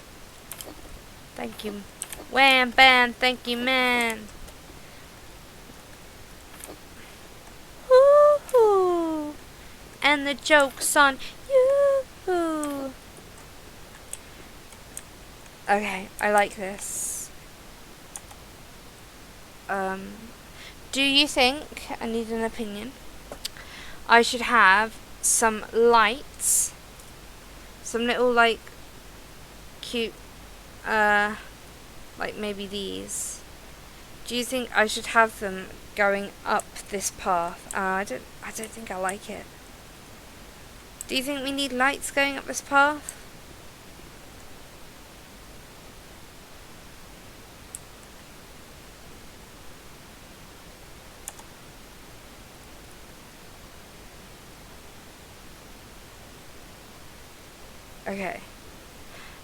Thank you. Wham, bam, thank you, man. Woo-hoo. And the joke's on you. Okay, I like this. Do you think, I need an opinion, I should have some lights, some little like cute, like maybe these. Do you think I should have them going up this path? I don't think I like it. Do you think we need lights going up this path? Okay.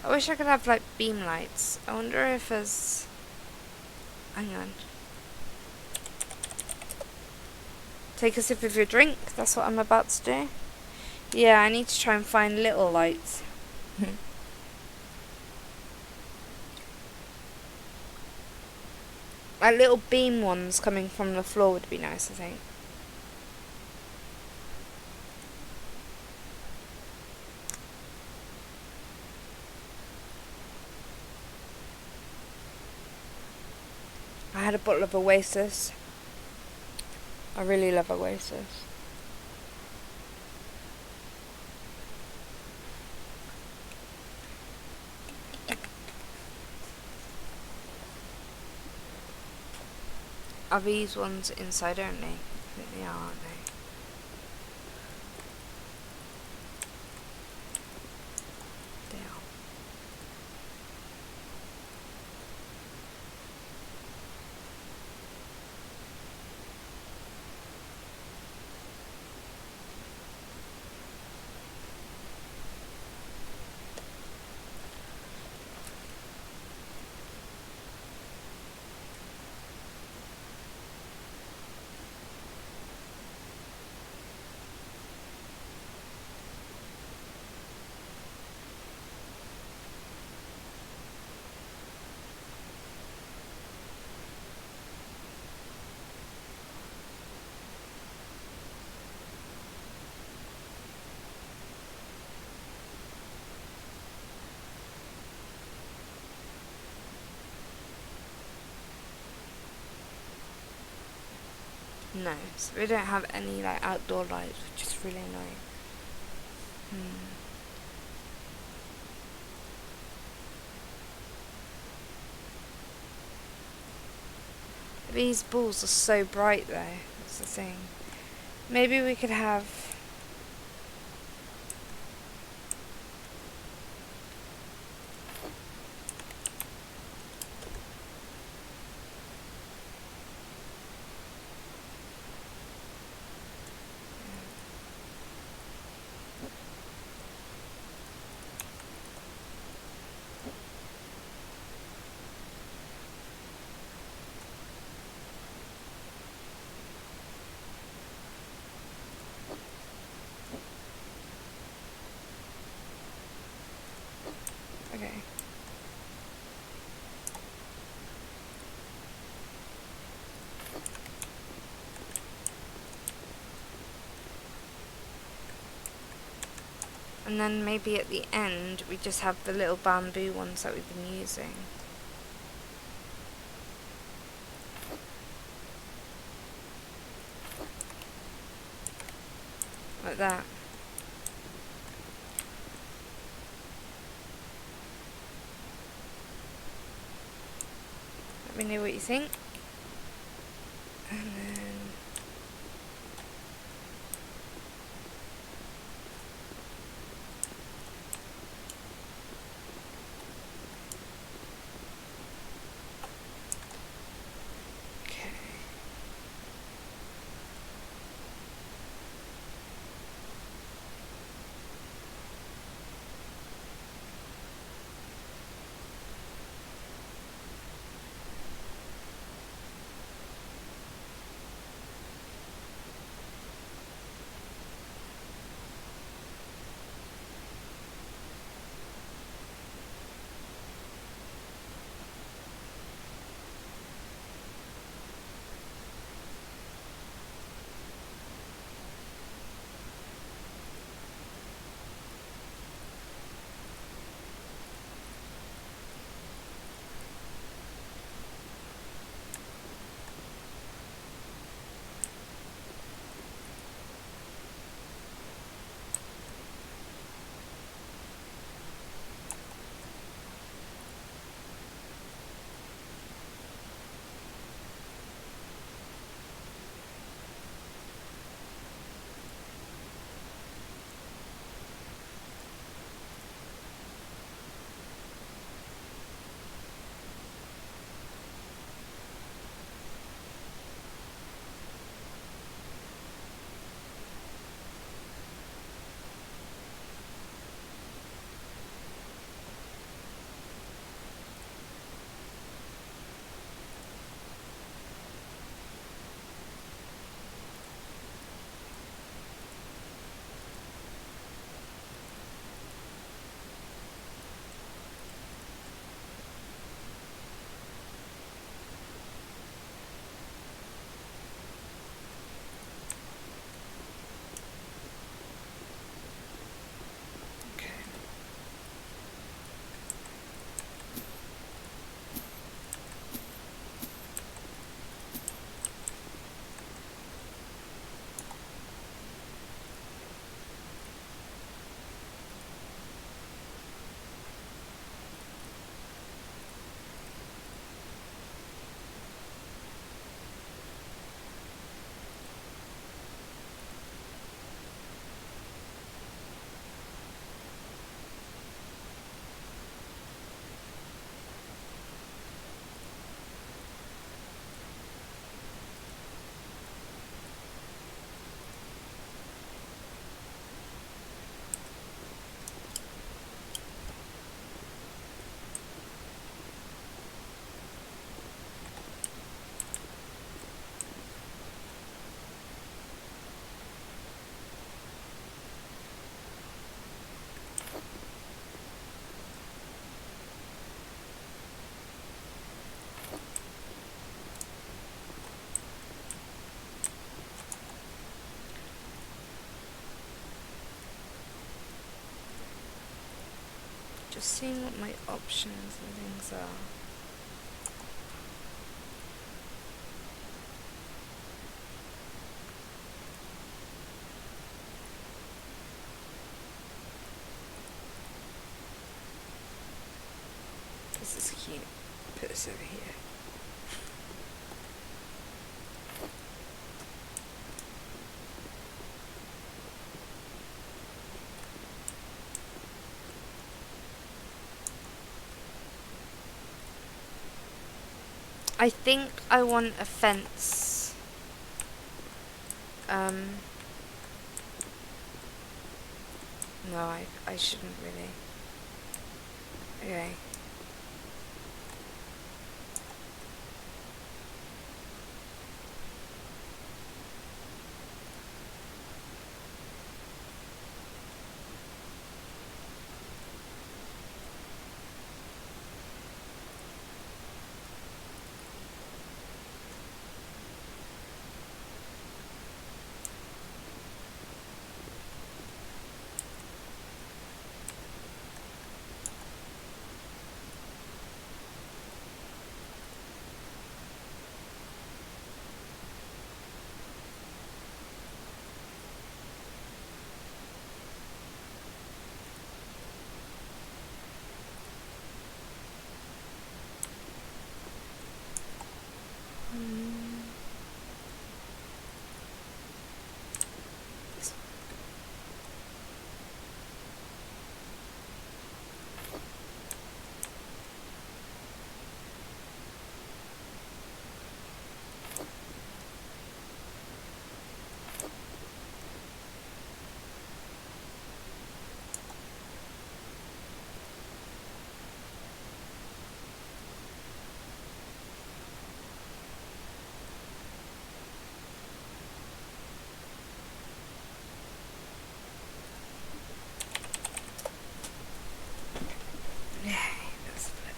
I wish I could have like beam lights. I wonder if there's... Hang on. Take a sip of your drink. That's what I'm about to do. Yeah, I need to try and find little lights. Like little beam ones coming from the floor would be nice, I think. I had a bottle of Oasis. I really love Oasis. Are these ones inside only? I think they are, aren't they? They are. No, so we don't have any like outdoor lights, which is really annoying. These balls are so bright though, that's the thing. Maybe we could have... Okay. And then maybe at the end we just have the little bamboo ones that we've been using. Like that. Let me know what you think. And then... Okay. Just seeing what my options and things are. This is cute. Put this over here. I think I want a fence. No, I shouldn't really. Okay. Let's look.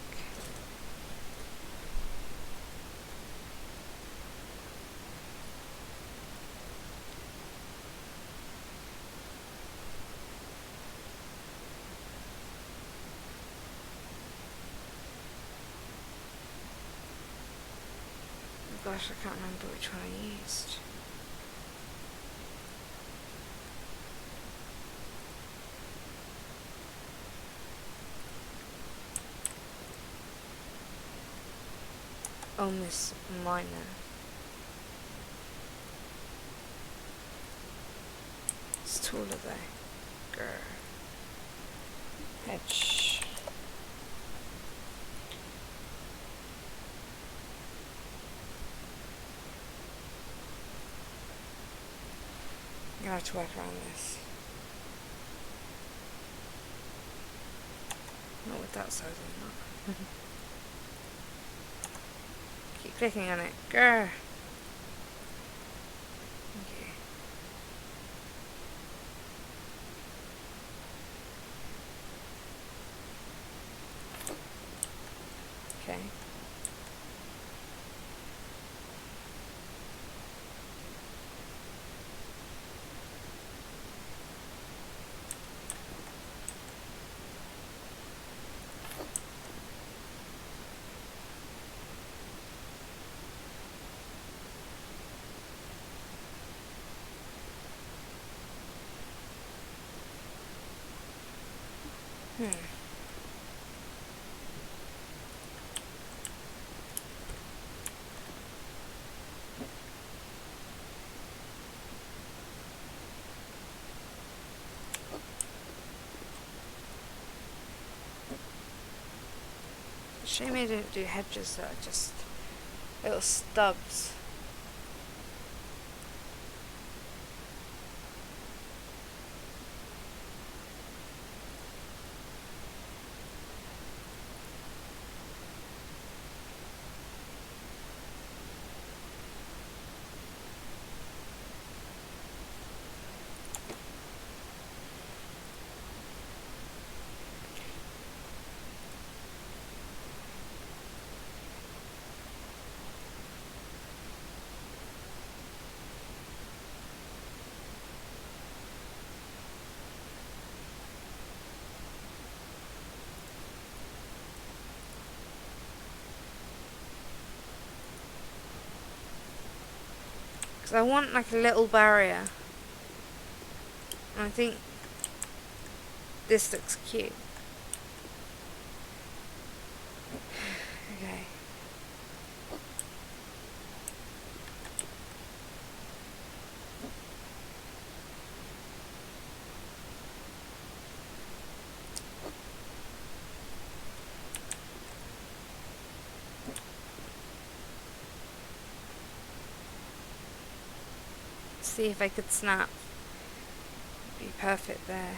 Oh gosh, I can't remember which one I used. Oh, Miss Minor. It's taller though. Grr. Hedge. I'm gonna have to work around this. Not with that size or not. Keep clicking on it. Grr. Okay. Okay. Shame I didn't do hedges that are just little stubs. Because I want like a little barrier. And I think this looks cute. Okay. See if I could snap. Be perfect there.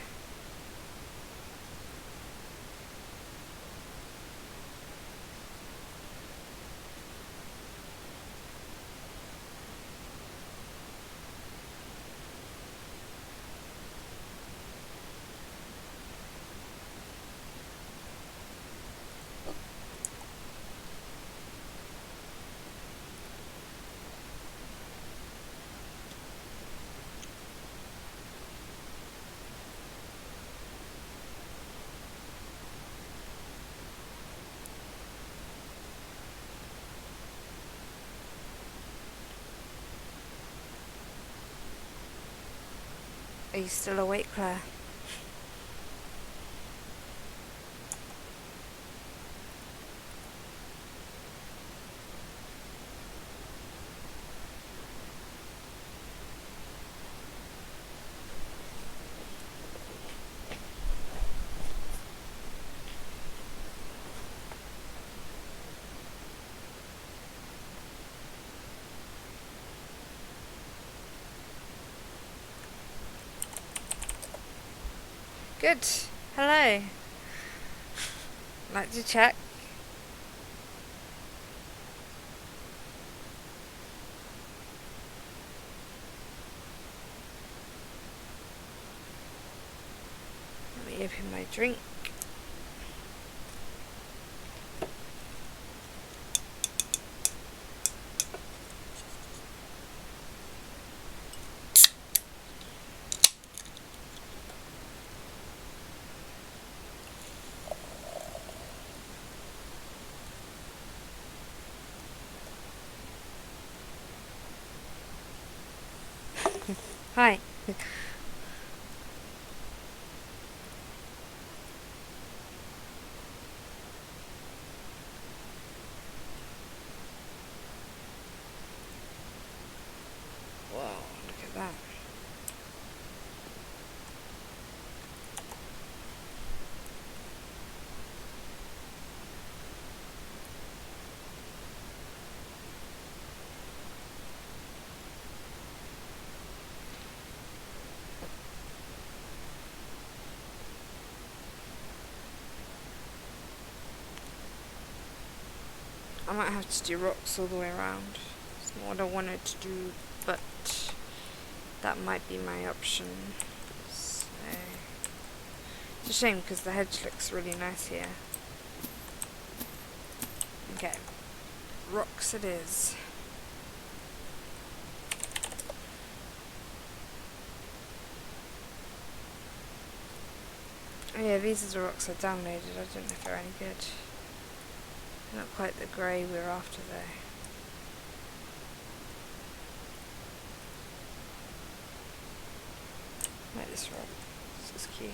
Are you still awake, Claire? Good. Hello. Like to check? Let me open my drink. Hi. Whoa, look at that. I might have to do rocks all the way around. It's not what I wanted to do, but that might be my option. So it's a shame because the hedge looks really nice here. Okay, rocks it is. Oh yeah, these are the rocks I downloaded. I don't know if they're any good. Not quite the grey we're after though. Like this rock. This is cute.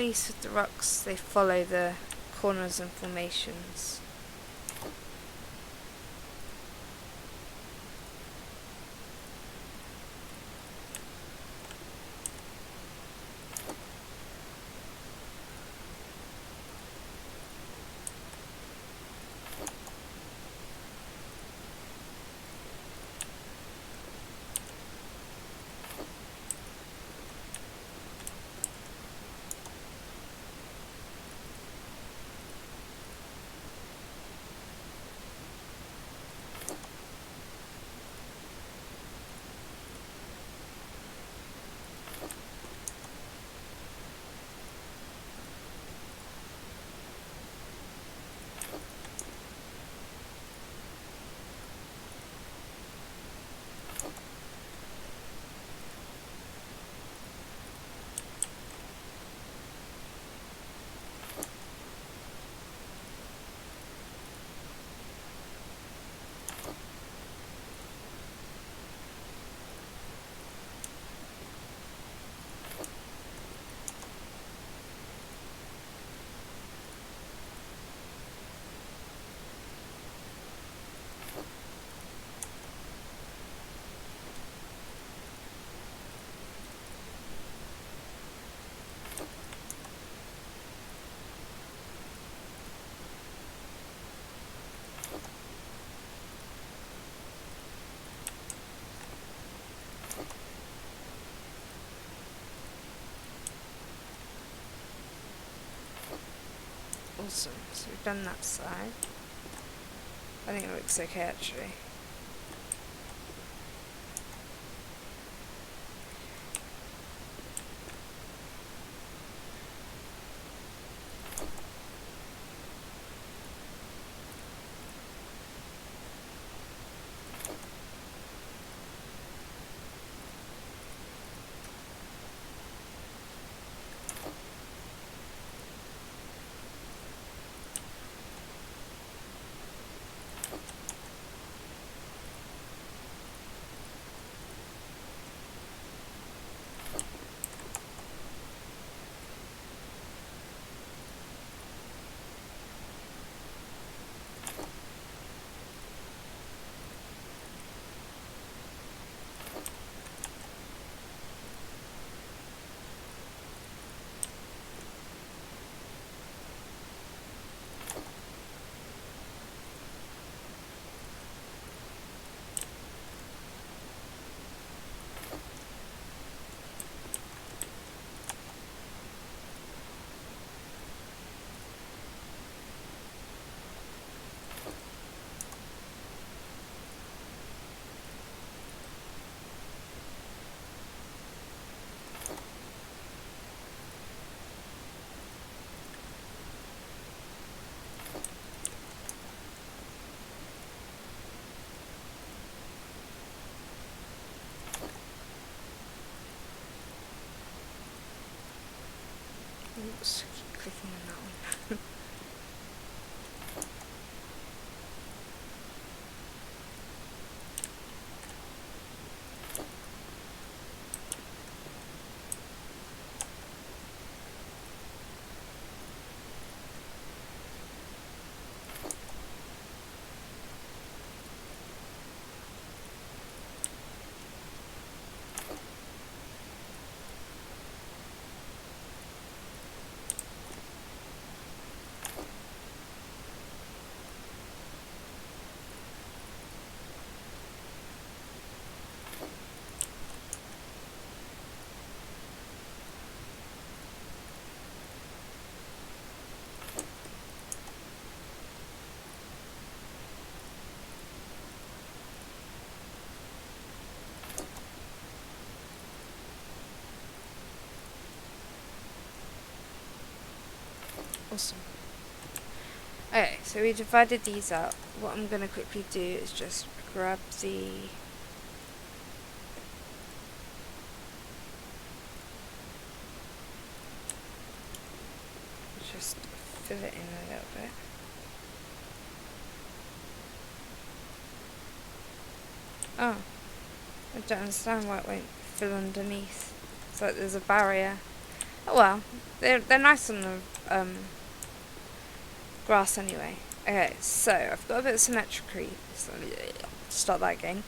least with the rocks, they follow the corners and formations. Awesome, so we've done that side. I think it looks okay actually. Oops, keep clicking on that one. Awesome. Okay, so we divided these up. What I'm going to quickly do is just grab the just fill it in a little bit. Oh, I don't understand why it won't fill underneath. It's like there's a barrier. Oh well, they're nice on the grass anyway. Okay, so I've got a bit of symmetry. Start that again.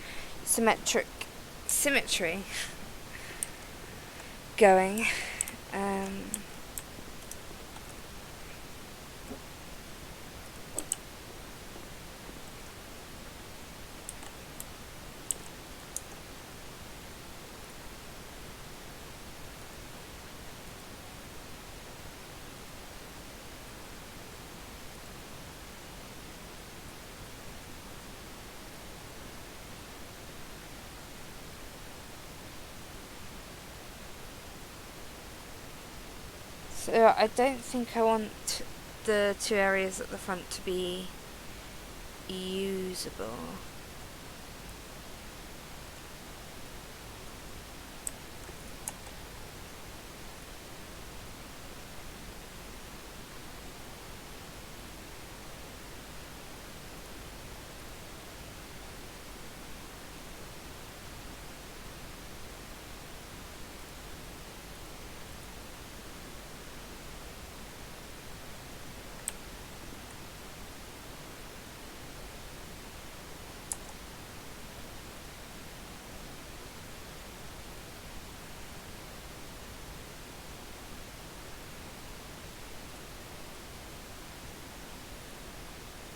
Symmetry going. So I don't think I want the two areas at the front to be usable.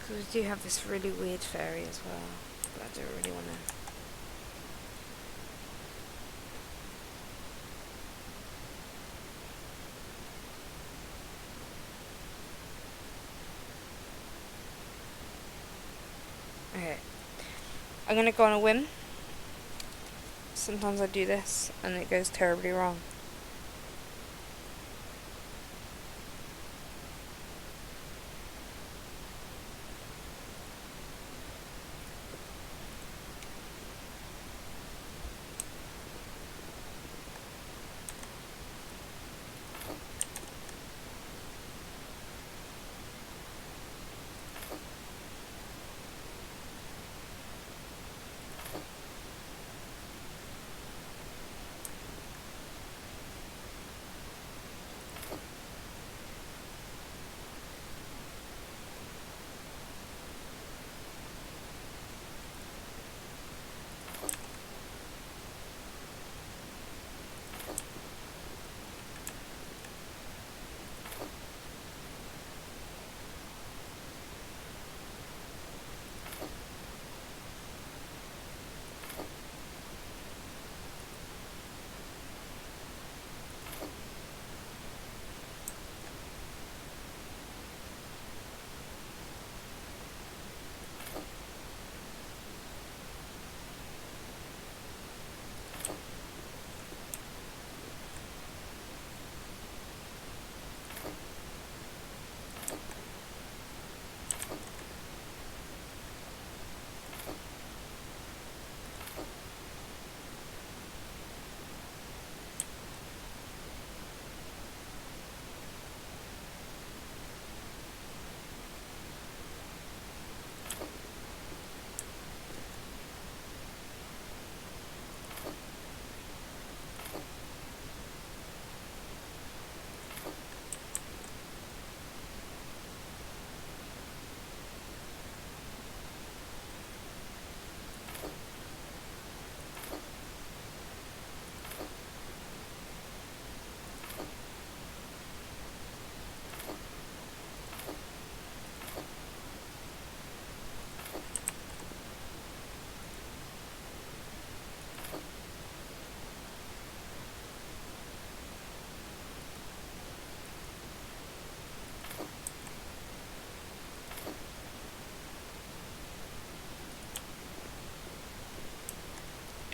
Because we do have this really weird fairy as well, but I don't really want to. Okay, I'm going to go on a whim. Sometimes I do this and it goes terribly wrong.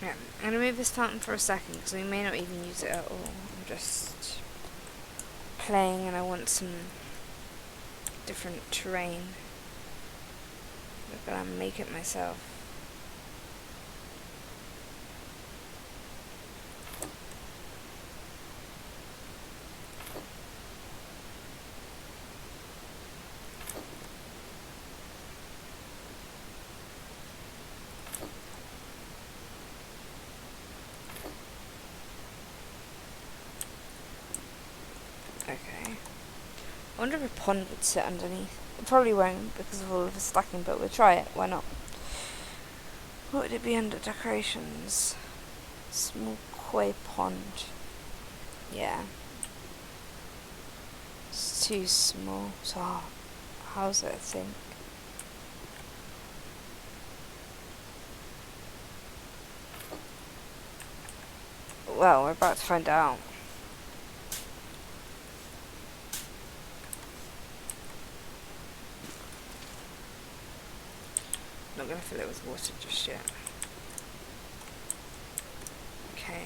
Yeah, I'm going to move this fountain for a second because we may not even use it at all. I'm just playing and I want some different terrain. I'm going to make it myself. wonder if a pond would sit underneath. It probably won't because of all of the stacking, but we'll try it. Why not? What would it be under decorations? Small koi pond. Yeah. It's too small. So, how's it a thing? Well, we're about to find out. Not gonna fill it with water just yet. Okay.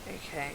Okay.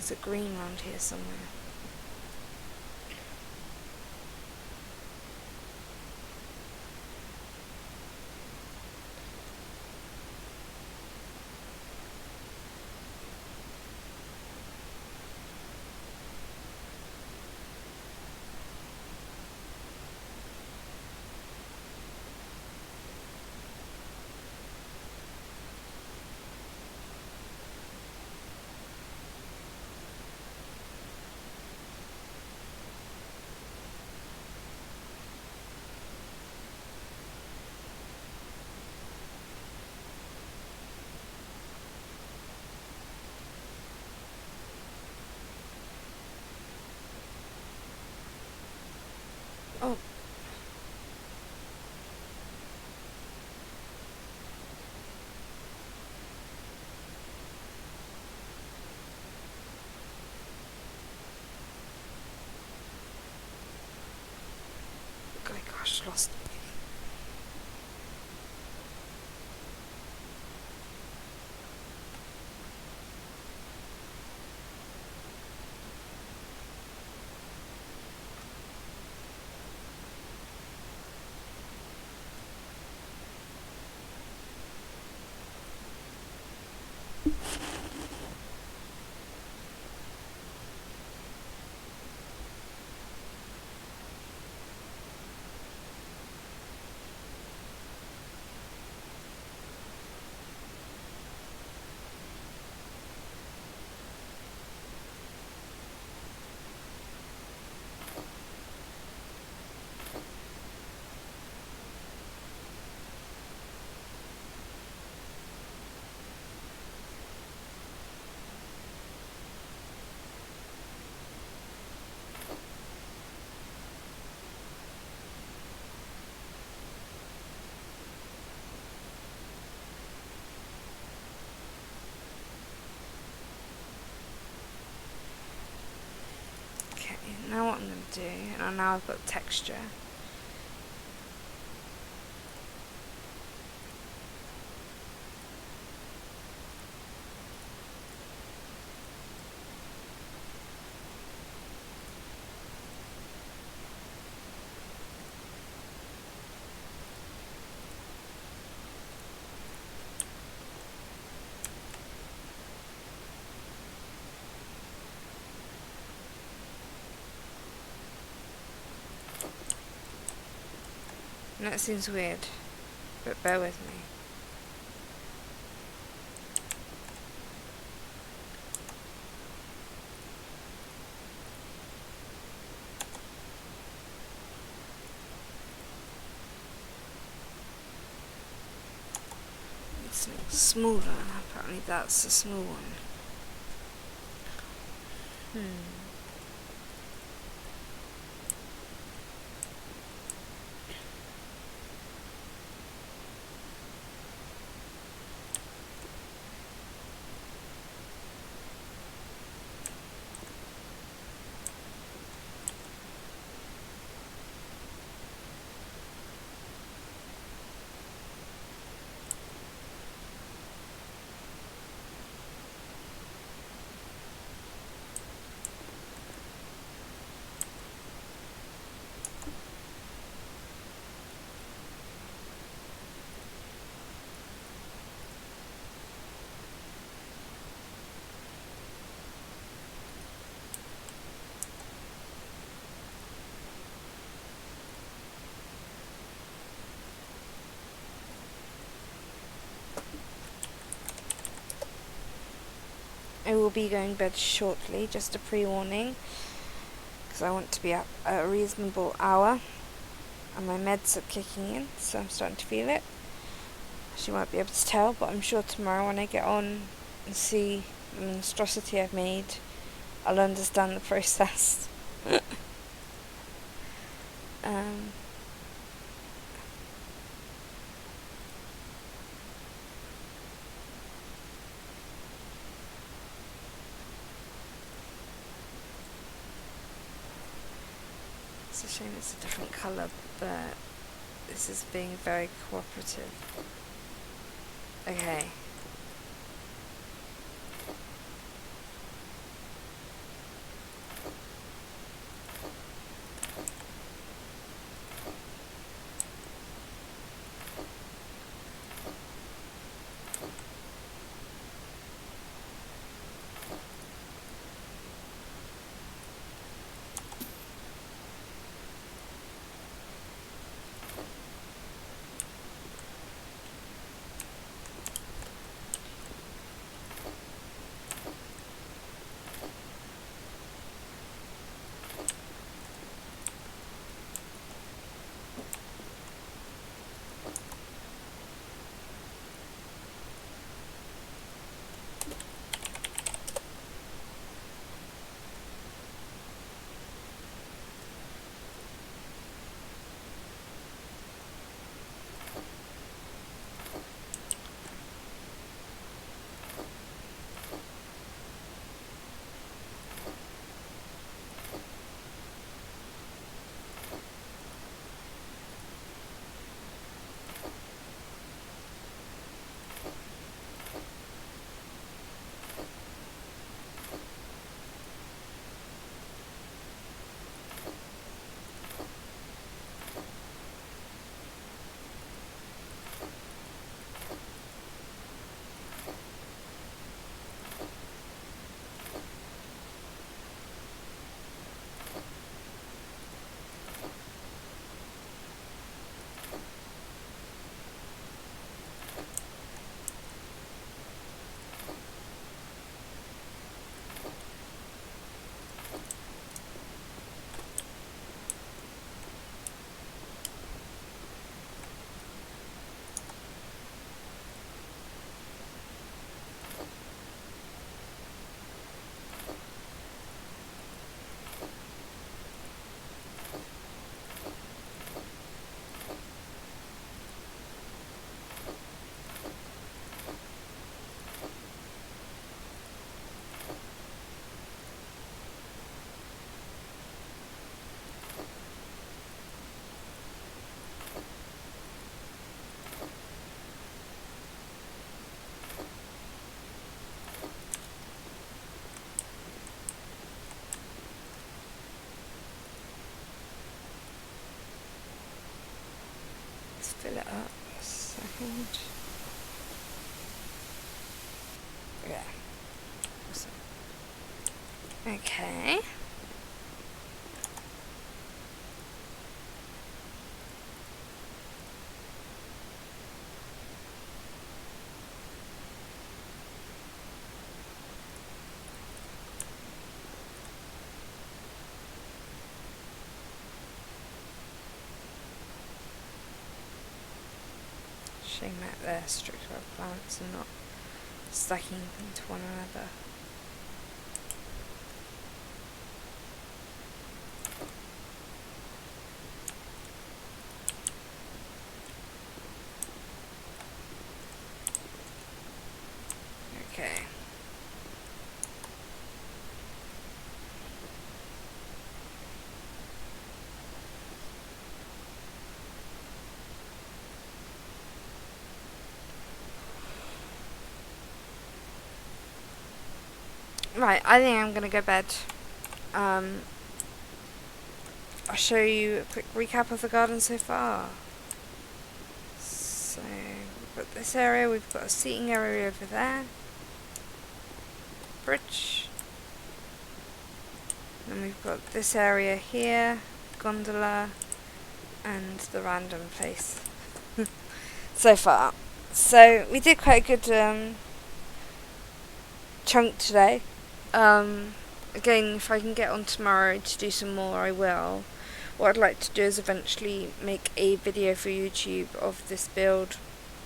There's a green around here somewhere. Oh. Oh gosh, lost. Okay, now what I'm going to do, and now I've got texture. And that seems weird, but bear with me. It's smaller. Apparently that's a small one. I will be going to bed shortly, just a pre-warning, because I want to be up at a reasonable hour, and my meds are kicking in, so I'm starting to feel it. She won't be able to tell, but I'm sure tomorrow when I get on and see the monstrosity I've made, I'll understand the process. It's a shame it's a different colour, but this is being very cooperative. Okay. Fill it up a second. Yeah. Awesome. Okay. Showing that they're structural plants and not stacking into one another. Okay. Right, I think I'm gonna go bed. I'll show you a quick recap of the garden so far. So, we've got this area, we've got a seating area over there. Bridge. And we've got this area here, gondola, and the random place. So far. So, we did quite a good chunk today. Again, if I can get on tomorrow to do some more, I will. What I'd like to do is eventually make a video for YouTube of this build,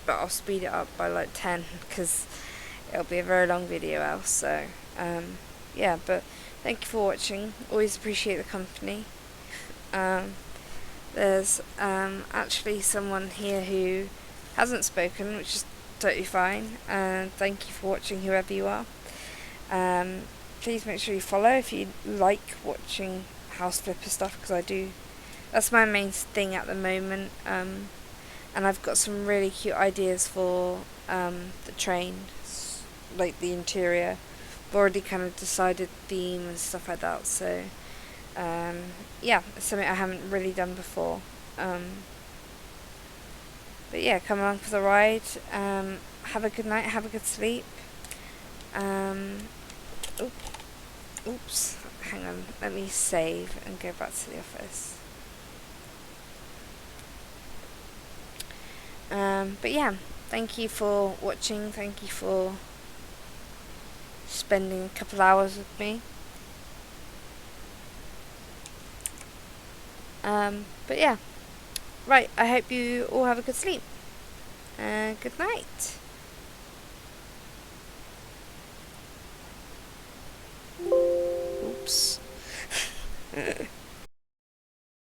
but I'll speed it up by like 10 because it'll be a very long video else. So, yeah, but thank you for watching. Always appreciate the company. There's actually someone here who hasn't spoken, which is totally fine. And thank you for watching, whoever you are. Please make sure you follow if you like watching house flipper stuff, because I do. That's my main thing at the moment. And I've got some really cute ideas for the train, like the interior. I've already kind of decided theme and stuff like that. So yeah, it's something I haven't really done before. But yeah, come along for the ride. Have a good night. Have a good sleep. Oops, hang on, let me save and go back to the office. But yeah, thank you for watching, thank you for spending a couple hours with me. But yeah, right, I hope you all have a good sleep. Good night.